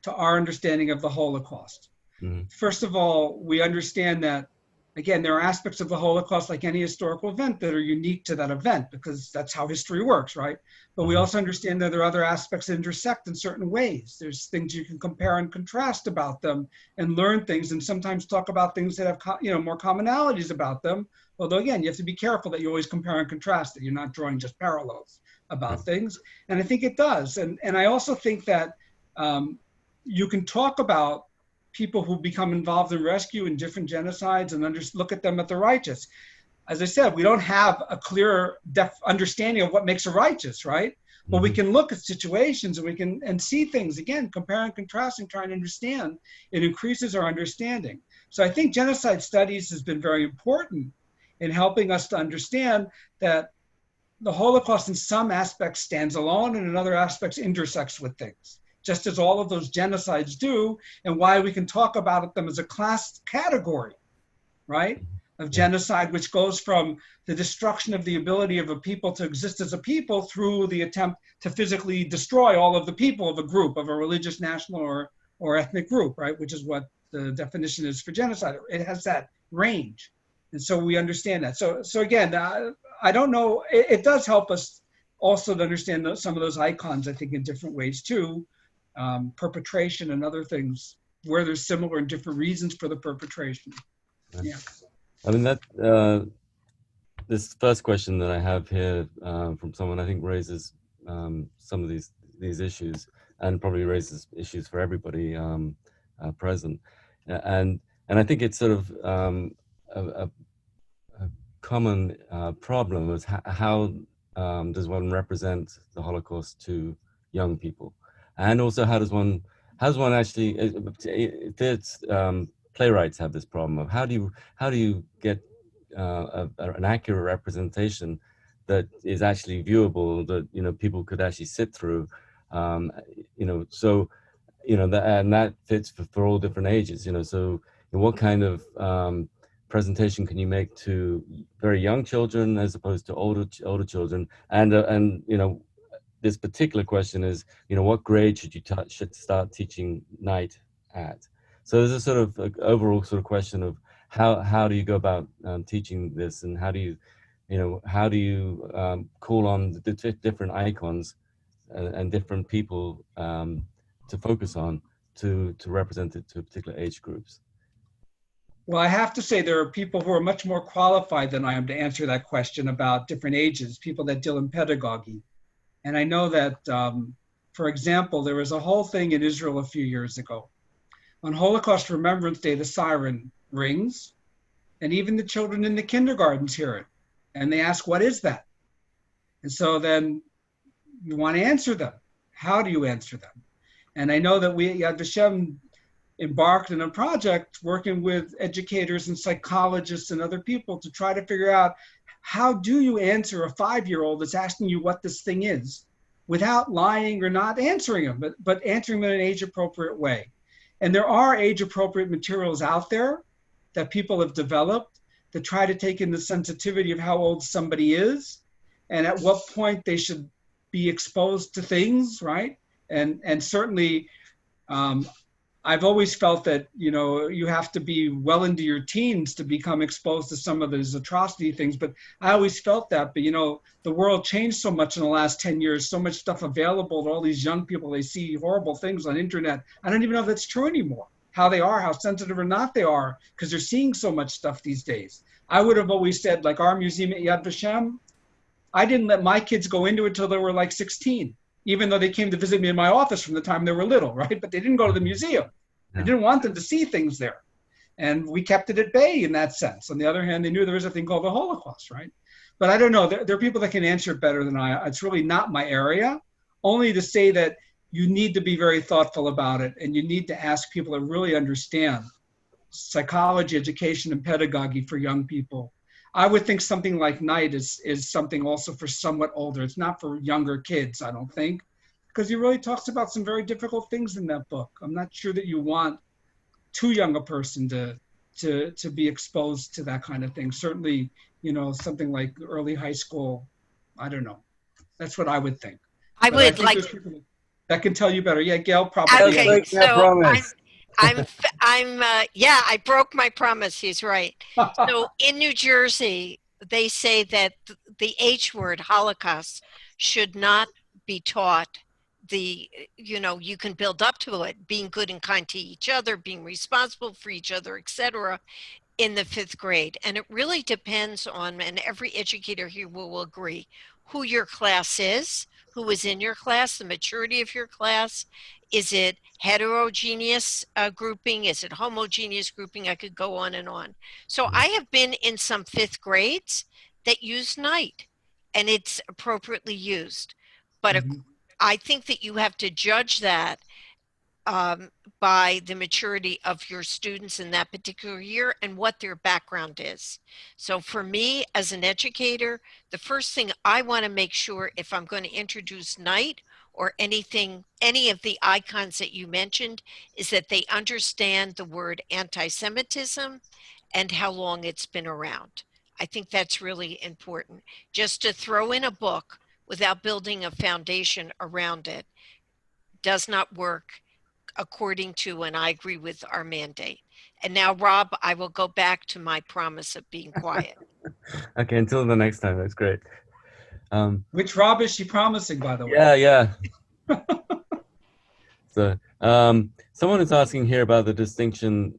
to our understanding of the Holocaust. Mm-hmm. First of all, we understand that, again, there are aspects of the Holocaust, like any historical event, that are unique to that event, because that's how history works, right? But we also understand that there are other aspects that intersect in certain ways. There's things you can compare and contrast about them and learn things, and sometimes talk about things that have more commonalities about them. Although, again, you have to be careful that you always compare and contrast, that you're not drawing just parallels about things. And I think it does. And I also think that you can talk about people who become involved in rescue in different genocides and look at them at the righteous. As I said, we don't have a clear understanding of what makes a righteous, right? But we can look at situations and we can see things, again, compare and contrast and try and understand. It increases our understanding. So I think genocide studies has been very important in helping us to understand that the Holocaust in some aspects stands alone and in other aspects intersects with things, just as all of those genocides do, and why we can talk about them as a class category, right, of genocide, which goes from the destruction of the ability of a people to exist as a people through the attempt to physically destroy all of the people of a group, of a religious, national, or ethnic group, right, which is what the definition is for genocide. It has that range. And so we understand that. So again, I don't know, it does help us also to understand some of those icons, I think, in different ways too. Perpetration and other things where there's similar and different reasons for the perpetration. Yeah. I mean, that this first question that I have here from someone I think raises some of these issues, and probably raises issues for everybody present. And I think it's sort of a common problem is how does one represent the Holocaust to young people? And also, how does one actually? There's playwrights have this problem of how do you get an accurate representation that is actually viewable, that people could actually sit through, so that fits for all different ages, so what kind of presentation can you make to very young children as opposed to older children, and this particular question is, what grade should you should start teaching night at? So there's a sort of overall sort of question of how do you go about teaching this, and how do you call on the different icons and different people to focus on to represent it to particular age groups? Well, I have to say there are people who are much more qualified than I am to answer that question about different ages, people that deal in pedagogy. And I know that, for example, there was a whole thing in Israel a few years ago. On Holocaust Remembrance Day, the siren rings, and even the children in the kindergartens hear it. And they ask, what is that? And so then you want to answer them. How do you answer them? And I know that we at Vashem embarked in a project working with educators and psychologists and other people to try to figure out, how do you answer a 5-year-old that's asking you what this thing is without lying or not answering them, but answering them in an age-appropriate way? And there are age-appropriate materials out there that people have developed that try to take in the sensitivity of how old somebody is and at what point they should be exposed to things, right? And certainly, I've always felt that, you have to be well into your teens to become exposed to some of those atrocity things. But I always felt that, but the world changed so much in the last 10 years, so much stuff available to all these young people. They see horrible things on internet. I don't even know if that's true anymore, how they are, how sensitive or not they are, because they're seeing so much stuff these days. I would have always said, like our museum at Yad Vashem, I didn't let my kids go into it till they were like 16. Even though they came to visit me in my office from the time they were little, right? But they didn't go to the museum. I didn't want them to see things there. And we kept it at bay in that sense. On the other hand, they knew there was a thing called the Holocaust, right? But I don't know, there are people that can answer it better than I. It's really not my area, only to say that you need to be very thoughtful about it, and you need to ask people that really understand psychology, education, and pedagogy for young people. I would think something like Night is something also for somewhat older. It's not for younger kids, I don't think, because he really talks about some very difficult things in that book. I'm not sure that you want too young a person to to be exposed to that kind of thing. Certainly, something like early high school, I don't know. That's what I would think. I But would think like. there's people that can tell you better. Yeah, Gail probably. Okay, break that so promise. yeah, I broke my promise. He's right. So in New Jersey, they say that the H word, Holocaust, should not be taught. You can build up to it, being good and kind to each other, being responsible for each other, etc., in the 5th grade. And it really depends on, and every educator here will agree, who your class is, who is in your class, the maturity of your class. Is it heterogeneous grouping? Is it homogeneous grouping? I could go on and on. So I have been in some 5th grades that use night, and it's appropriately used. But I think that you have to judge that by the maturity of your students in that particular year and what their background is. So for me as an educator, the first thing I want to make sure, if I'm going to introduce night or any of the icons that you mentioned, is that they understand the word anti-Semitism and how long it's been around. I think that's really important. Just to throw in a book without building a foundation around it does not work according to, and I agree with, our mandate. And now, Rob, I will go back to my promise of being quiet. Okay, until the next time. That's great. Which Rob is she promising, by the way? Yeah. So, someone is asking here about the distinction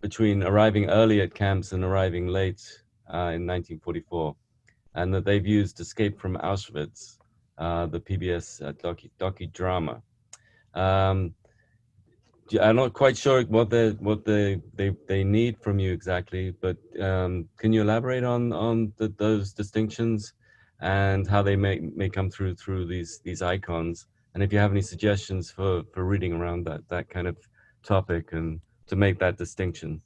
between arriving early at camps and arriving late in 1944, and that they've used Escape from Auschwitz, the PBS docudrama. I'm not quite sure what they need from you exactly, but can you elaborate on those distinctions and how they may come through these icons, and if you have any suggestions for reading around that kind of topic and to make that distinction?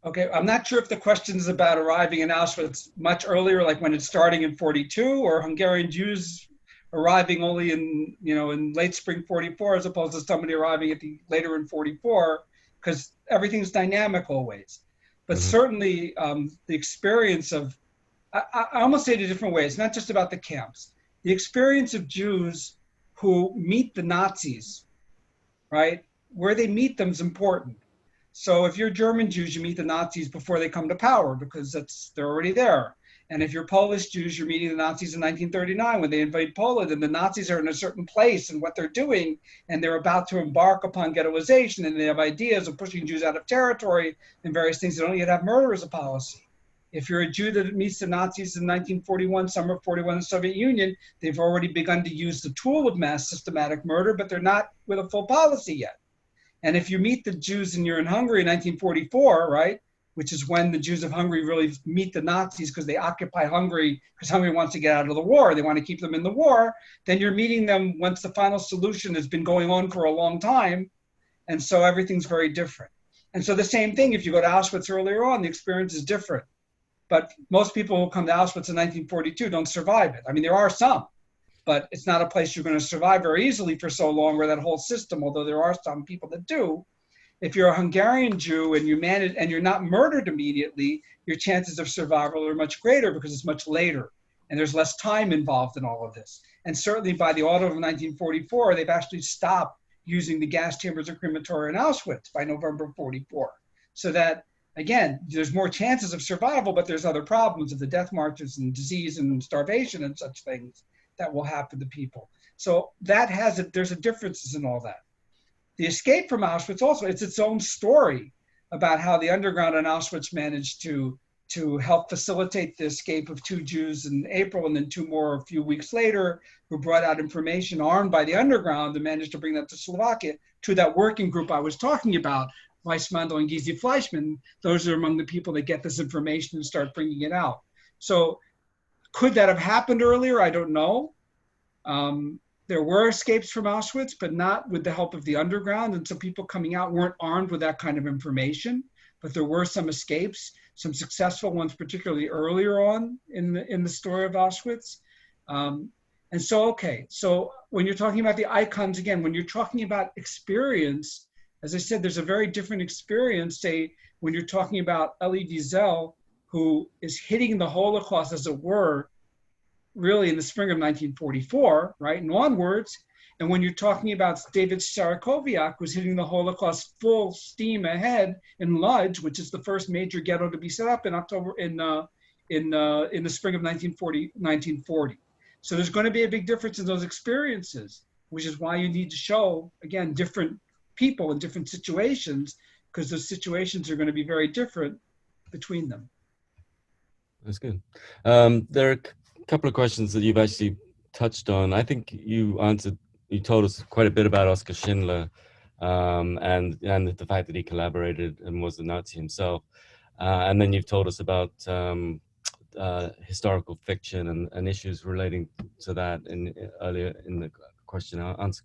Okay, I'm not sure if the question is about arriving in Auschwitz much earlier, like when it's starting in 42, or Hungarian Jews arriving only in late spring 44, as opposed to somebody arriving later in 44, because everything's dynamic always. But certainly the experience of, I almost say it a different way. It's not just about the camps. The experience of Jews who meet the Nazis, right? Where they meet them is important. So if you're German Jews, you meet the Nazis before they come to power because they're already there. And if you're Polish Jews, you're meeting the Nazis in 1939 when they invade Poland, and the Nazis are in a certain place and what they're doing, and they're about to embark upon ghettoization, and they have ideas of pushing Jews out of territory and various things. They don't yet have murder as a policy. If you're a Jew that meets the Nazis in 1941, summer of 41 in the Soviet Union, they've already begun to use the tool of mass systematic murder, but they're not with a full policy yet. And if you meet the Jews and you're in Hungary in 1944, right, which is when the Jews of Hungary really meet the Nazis because they occupy Hungary because Hungary wants to get out of the war. They want to keep them in the war. Then you're meeting them once the final solution has been going on for a long time. And so everything's very different. And so the same thing, if you go to Auschwitz earlier on, the experience is different. But most people who come to Auschwitz in 1942 don't survive it. I mean, there are some, but it's not a place you're going to survive very easily for so long, where that whole system, although there are some people that do. If you're a Hungarian Jew and you manage and you're not murdered immediately, your chances of survival are much greater because it's much later and there's less time involved in all of this. And certainly by the autumn of 1944, they've actually stopped using the gas chambers of crematoria in Auschwitz by November 44. So that, again, there's more chances of survival, but there's other problems of the death marches and disease and starvation and such things that will happen to people. So there's a differences in all that. The escape from Auschwitz also, it's its own story about how the underground in Auschwitz managed to help facilitate the escape of 2 Jews in April and then 2 more a few weeks later, who brought out information armed by the underground and managed to bring that to Slovakia, to that working group I was talking about, Weissmandel and Gisi Fleischmann. Those are among the people that get this information and start bringing it out. So could that have happened earlier? I don't know. There were escapes from Auschwitz, but not with the help of the underground. And so people coming out weren't armed with that kind of information, but there were some escapes, some successful ones, particularly earlier on in the story of Auschwitz. And so, okay, so when you're talking about the icons, again, when you're talking about experience, As I said, there's a very different experience, say, when you're talking about Elie Wiesel, who is hitting the Holocaust, as it were, really in the spring of 1944, right, and onwards. And when you're talking about David Starokowiak, who's hitting the Holocaust full steam ahead in Lodz, which is the first major ghetto to be set up in the spring of 1940. So there's going to be a big difference in those experiences, which is why you need to show, again, different people in different situations, because those situations are going to be very different between them. That's good. There are a couple of questions that you've actually touched on. I think you told us quite a bit about Oskar Schindler, and the fact that he collaborated and was a Nazi himself. And then you've told us about historical fiction and issues relating to that earlier in the question and answer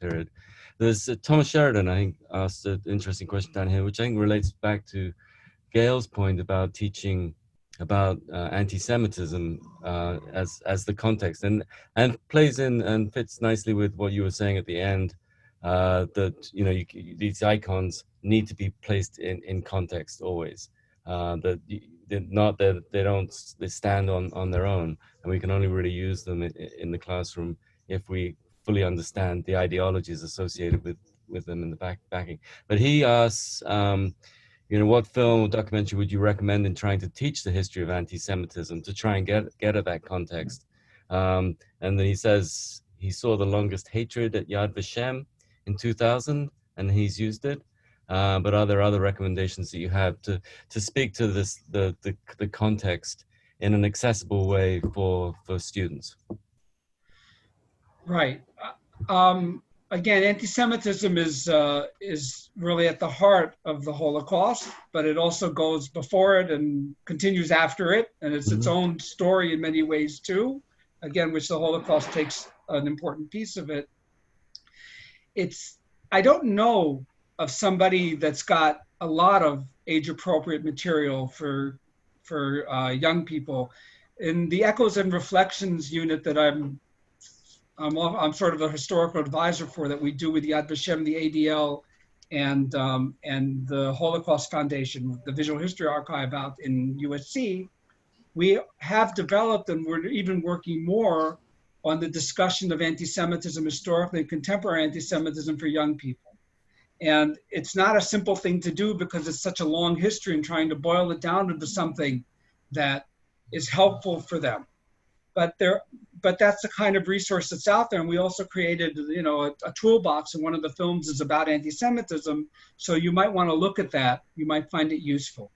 period. There's Thomas Sheridan, I think, asked an interesting question down here, which I think relates back to Gail's point about teaching about anti-Semitism as the context, and plays in and fits nicely with what you were saying at the end, that these icons need to be placed in context always. That they stand on their own, and we can only really use them in the classroom if we fully understand the ideologies associated with them in the backing. But he asks, what film or documentary would you recommend in trying to teach the history of anti-Semitism to try and get at that context? And then he says he saw The Longest Hatred at Yad Vashem in 2000, and he's used it. But are there other recommendations that you have to speak to the context in an accessible way for students? Right. Again, anti-Semitism is really at the heart of the Holocaust, but it also goes before it and continues after it, and it's its own story in many ways too. Again, which the Holocaust takes an important piece of it. I don't know of somebody that's got a lot of age-appropriate material for young people. In the Echoes and Reflections unit that I'm sort of a historical advisor for, that we do with Yad Vashem, the ADL, and the Holocaust Foundation, the Visual History Archive out in USC, we have developed, and we're even working more on the discussion of anti-Semitism historically and contemporary anti-Semitism for young people. And it's not a simple thing to do because it's such a long history, and trying to boil it down into something that is helpful for them. But that's the kind of resource that's out there. And we also created, a toolbox, and one of the films is about anti-Semitism. So you might want to look at that. You might find it useful.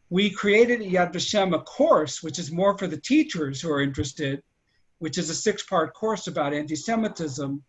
We created at Yad Vashem a course, which is more for the teachers who are interested, which is a 6-part course about anti-Semitism,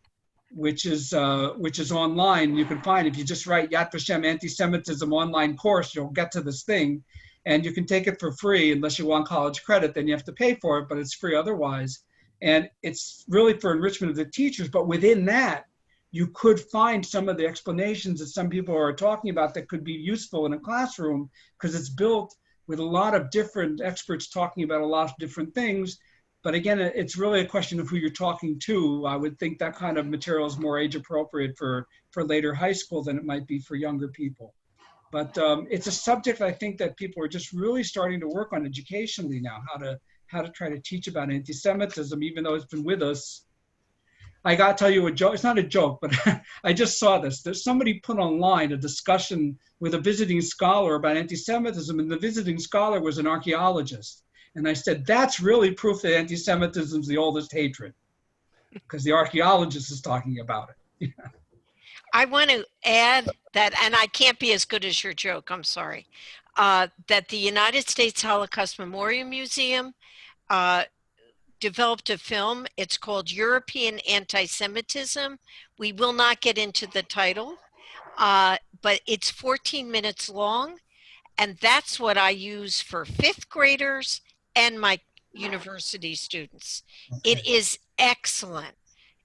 which is online. You can find, if you just write Yad Vashem anti-Semitism online course, you'll get to this thing. And you can take it for free unless you want college credit, then you have to pay for it, but it's free otherwise. And it's really for enrichment of the teachers. But within that, you could find some of the explanations that some people are talking about that could be useful in a classroom, because it's built with a lot of different experts talking about a lot of different things. But again, it's really a question of who you're talking to. I would think that kind of material is more age appropriate for later high school than it might be for younger people. But it's a subject I think that people are just really starting to work on educationally now, how to try to teach about anti-Semitism, even though it's been with us. I got to tell you a joke. It's not a joke, but I just saw this. There's somebody put online a discussion with a visiting scholar about anti-Semitism, and the visiting scholar was an archaeologist. And I said, that's really proof that anti-Semitism is the oldest hatred, because the archaeologist is talking about it. I want to add that, and I can't be as good as your joke, I'm sorry, that the United States Holocaust Memorial Museum developed a film. It's called European Anti-Semitism. We will not get into the title, but it's 14 minutes long, and that's what I use for 5th graders and my university students. Okay. It is excellent,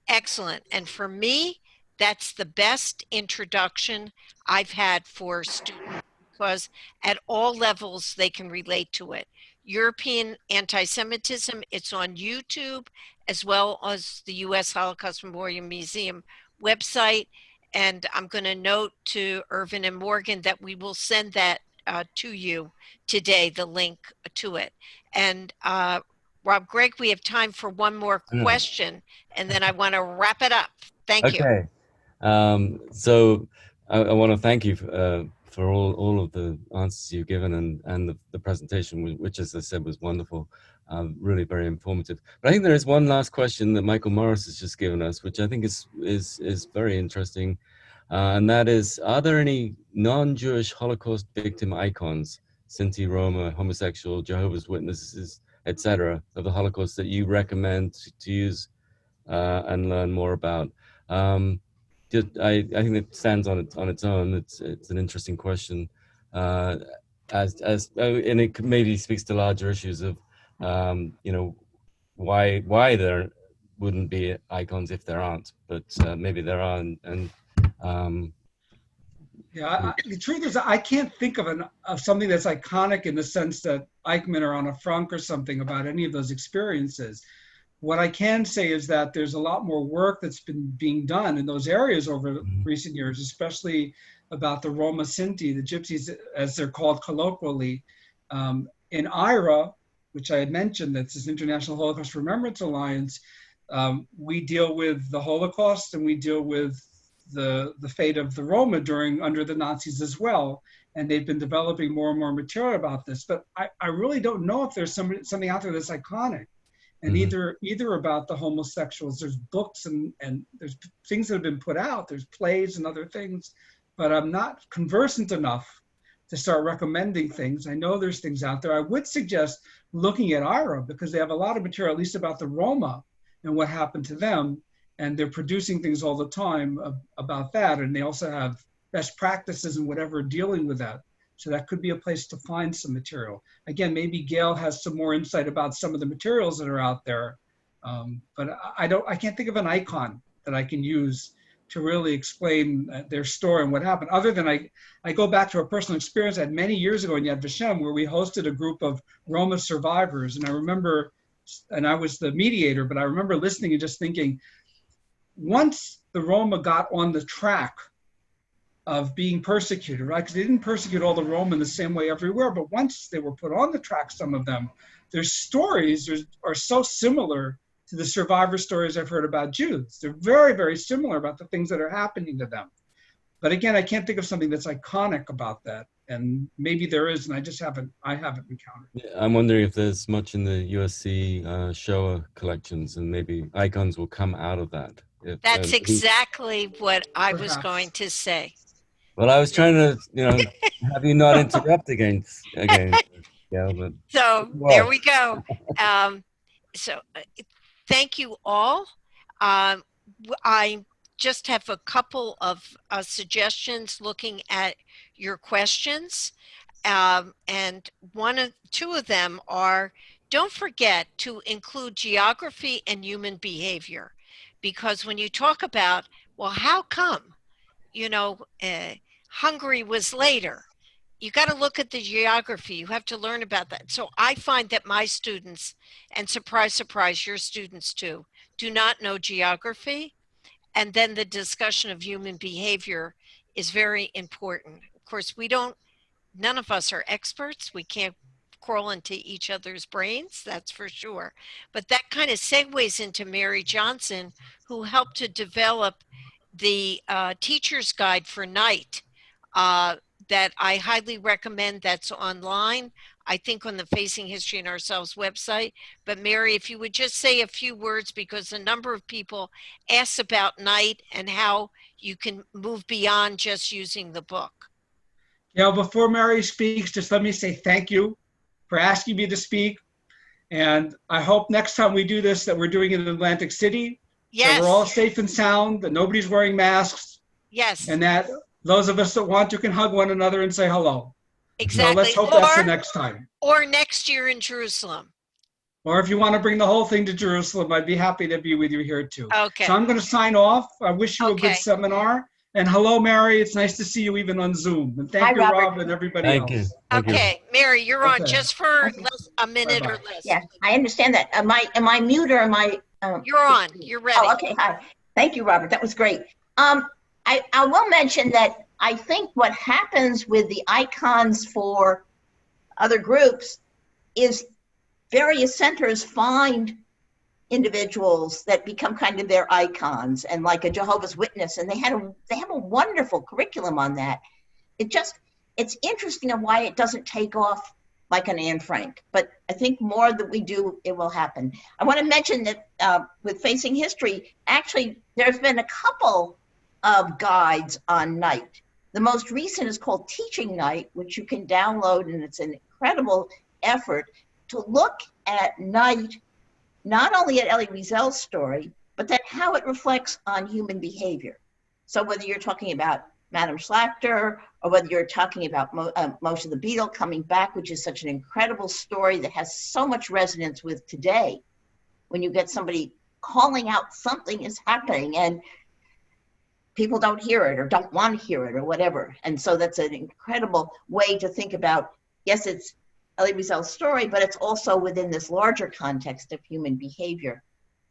excellent. And for me, that's the best introduction I've had for students, because at all levels they can relate to it. European Anti-Semitism, it's on YouTube, as well as the U.S. Holocaust Memorial Museum website. and I'm going to note to Irvin and Morgan that we will send that to you today, the link to it. And Rob, Greg, we have time for one more question, and then I want to wrap it up. Thank you. Okay. So I want to thank you for all of the answers you've given and the presentation, which, as I said, was wonderful, really very informative. But I think there is one last question that Michael Morris has just given us, which I think is very interesting, and that is: are there any non-Jewish Holocaust victim icons, Sinti, Roma, homosexual, Jehovah's Witnesses, etc., of the Holocaust that you recommend to use and learn more about? I think it stands on its own. It's an interesting question, and it maybe speaks to larger issues of why there wouldn't be icons if there aren't, but maybe there are. The truth is, I can't think of something that's iconic in the sense that Eichmann or Anna Frank or something about any of those experiences. What I can say is that there's a lot more work that's been being done in those areas over recent years, especially about the Roma Sinti, the Gypsies, as they're called colloquially. In IRA, which I had mentioned, that's this International Holocaust Remembrance Alliance, we deal with the Holocaust and we deal with the fate of the Roma under the Nazis as well. And they've been developing more and more material about this. But I really don't know if there's something out there that's iconic. And either about the homosexuals. There's books and there's things that have been put out. There's plays and other things, but I'm not conversant enough to start recommending things. I know there's things out there. I would suggest looking at IRA because they have a lot of material, at least about the Roma and what happened to them. And they're producing things all the time about that. And they also have best practices and whatever dealing with that. So that could be a place to find some material. Again, maybe Gail has some more insight about some of the materials that are out there. But I can't think of an icon that I can use to really explain their story and what happened. Other than I go back to a personal experience I had many years ago in Yad Vashem where we hosted a group of Roma survivors. And I remember, and I was the mediator, but I remember listening and just thinking, once the Roma got on the track of being persecuted, right? Because they didn't persecute all the Roma in the same way everywhere, but once they were put on the track, some of them, their stories are so similar to the survivor stories I've heard about Jews. They're very, very similar about the things that are happening to them. But again, I can't think of something that's iconic about that. And maybe there is, and I haven't encountered. I'm wondering if there's much in the USC Shoah collections, and maybe icons will come out of that. That's exactly what I was going to say. Well, I was trying to, have you not interrupt again. Yeah, but so there we go. So thank you all. I just have a couple of suggestions looking at your questions. And two of them are, don't forget to include geography and human behavior. Because when you talk about, well, how come, Hungary was later, you got to look at the geography. You have to learn about that. So I find that my students, and surprise, surprise, your students too, do not know geography. And then the discussion of human behavior is very important. Of course, none of us are experts. We can't crawl into each other's brains, that's for sure. But that kind of segues into Mary Johnson, who helped to develop the teacher's guide for night that I highly recommend. That's online, I think on the Facing History and Ourselves website. But Mary, if you would just say a few words, because a number of people ask about night and how you can move beyond just using the book. Yeah, before Mary speaks, just let me say thank you for asking me to speak. And I hope next time we do this that we're doing it in Atlantic City. Yes. That we're all safe and sound, that nobody's wearing masks. Yes. And that those of us that want to can hug one another and say hello. Exactly. So let's hope that's the next time. Or next year in Jerusalem. Or if you want to bring the whole thing to Jerusalem, I'd be happy to be with you here too. Okay. So I'm going to sign off. I wish you a good seminar. And hello, Mary. It's nice to see you even on Zoom. And thank you, Rob, and everybody else. Okay, Mary, you're on just for a minute or less. Yeah, I understand that. Am I mute or am I? You're on. You're ready. Oh, okay. Hi. Thank you, Robert. That was great. I will mention that I think what happens with the icons for other groups is various centers find individuals that become kind of their icons, and like a Jehovah's Witness, and they have a wonderful curriculum on that. It's interesting on why it doesn't take off like an Anne Frank, but I think more that we do, it will happen. I want to mention that with Facing History, actually, there's been a couple of guides on night. The most recent is called Teaching Night, which you can download, and it's an incredible effort to look at night, not only at Elie Wiesel's story, but then how it reflects on human behavior. So whether you're talking about Madame Schlachter, or whether you're talking about Moshe the Beadle coming back, which is such an incredible story that has so much resonance with today, when you get somebody calling out something is happening and people don't hear it or don't want to hear it or whatever. And so that's an incredible way to think about, yes, it's Elie Wiesel's story, but it's also within this larger context of human behavior.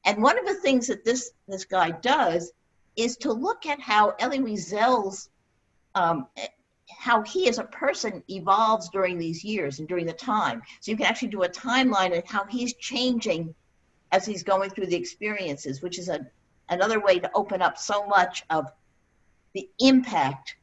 And one of the things that this guy does is to look at how Elie Wiesel's, how he as a person evolves during these years and during the time. So you can actually do a timeline of how he's changing as he's going through the experiences, which is another way to open up so much of the impact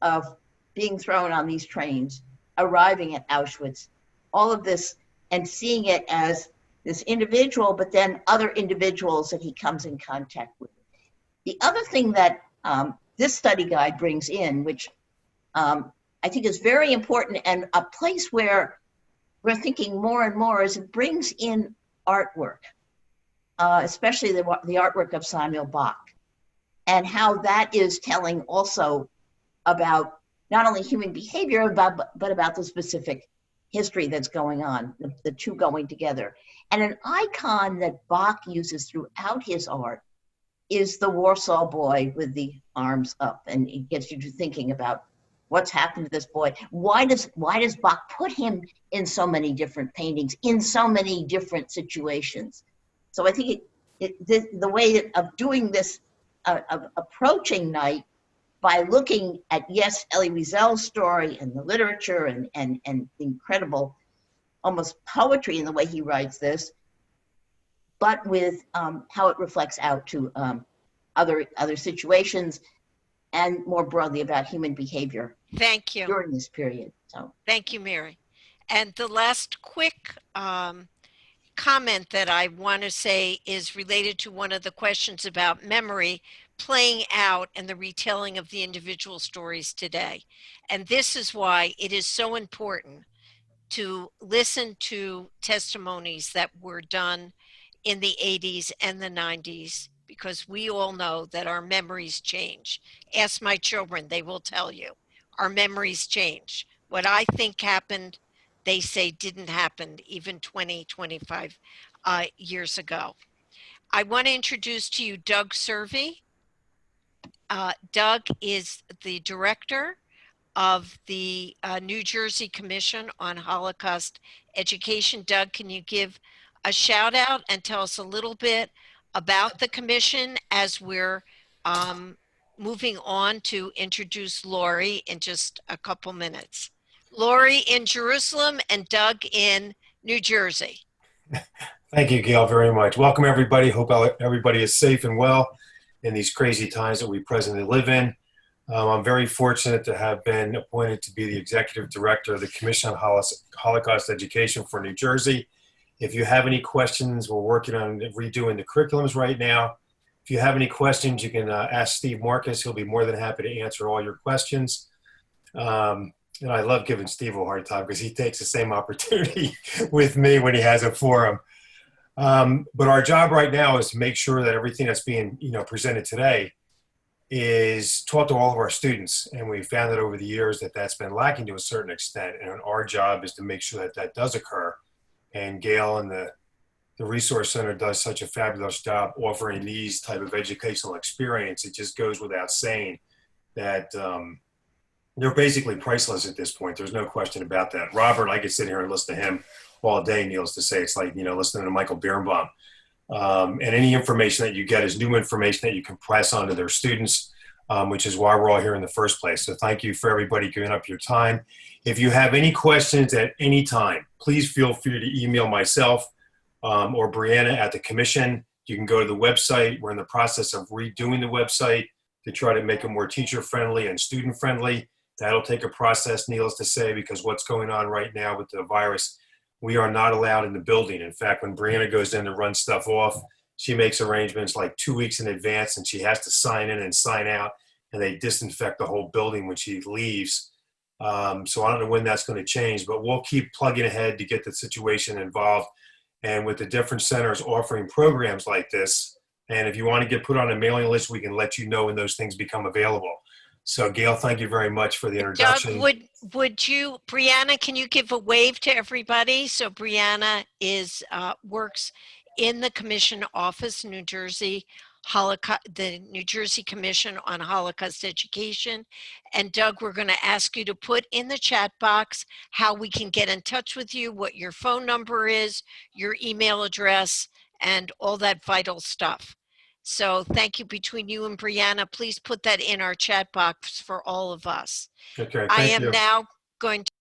of being thrown on these trains, arriving at Auschwitz, all of this, and seeing it as this individual, but then other individuals that he comes in contact with. The other thing that this study guide brings in, which I think is very important, and a place where we're thinking more and more, is it brings in artwork, especially the artwork of Samuel Bach, and how that is telling also about not only human behavior, but about the specific history that's going on, the two going together. And an icon that Bach uses throughout his art is the Warsaw boy with the arms up, and it gets you to thinking about what's happened to this boy. Why does Bach put him in so many different paintings, in so many different situations? So I think the way of doing this, of approaching night by looking at, yes, Elie Wiesel's story and the literature and the incredible almost poetry in the way he writes this, but with how it reflects out to other situations, and more broadly about human behavior. Thank you. During this period. So thank you, Mary. And the last quick comment that I want to say is related to one of the questions about memory playing out and the retelling of the individual stories today. And this is why it is so important to listen to testimonies that were done in the 80s and the 90s, because we all know that our memories change. Ask my children, they will tell you. Our memories change. What I think happened, they say didn't happen even 20, 25 years ago. I want to introduce to you Doug Survey. Doug is the director of the New Jersey Commission on Holocaust Education. Doug, can you give a shout out and tell us a little bit about the commission as we're moving on to introduce Lori in just a couple minutes. Lori in Jerusalem and Doug in New Jersey. Thank you, Gail, very much. Welcome, everybody. Hope everybody is safe and well in these crazy times that we presently live in. I'm very fortunate to have been appointed to be the executive director of the Commission on Holocaust Education for New Jersey. If you have any questions, we're working on redoing the curriculums right now. If you have any questions, you can ask Steve Marcus. He'll be more than happy to answer all your questions. And I love giving Steve a hard time because he takes the same opportunity with me when he has a forum. But our job right now is to make sure that everything that's being presented today is taught to all of our students. And we found that over the years that that's been lacking to a certain extent. And our job is to make sure that that does occur. And Gail and the Resource Center does such a fabulous job offering these type of educational experience. It just goes without saying that they're basically priceless at this point. There's no question about that. Robert, I could sit here and listen to him all day, needless to say. It's like, listening to Michael Birnbaum. And any information that you get is new information that you can press on to their students. which is why we're all here in the first place. So thank you for everybody giving up your time. If you have any questions at any time, please feel free to email myself or Brianna at the commission. You can go to the website. We're in the process of redoing the website to try to make it more teacher-friendly and student-friendly. That'll take a process, needless to say, because what's going on right now with the virus, we are not allowed in the building. In fact, when Brianna goes in to run stuff off, she makes arrangements like 2 weeks in advance, and she has to sign in and sign out, and they disinfect the whole building when she leaves. So I don't know when that's going to change, but we'll keep plugging ahead to get the situation involved. And with the different centers offering programs like this, and if you want to get put on a mailing list, we can let you know when those things become available. So Gail, thank you very much for the introduction. Doug, would you, Brianna, can you give a wave to everybody? So Brianna works in the commission office, New Jersey, the New Jersey Commission on Holocaust Education. And Doug, we're going to ask you to put in the chat box how we can get in touch with you, what your phone number is, your email address, and all that vital stuff. So thank you between you and Brianna. Please put that in our chat box for all of us. Okay, I thank am you. now going to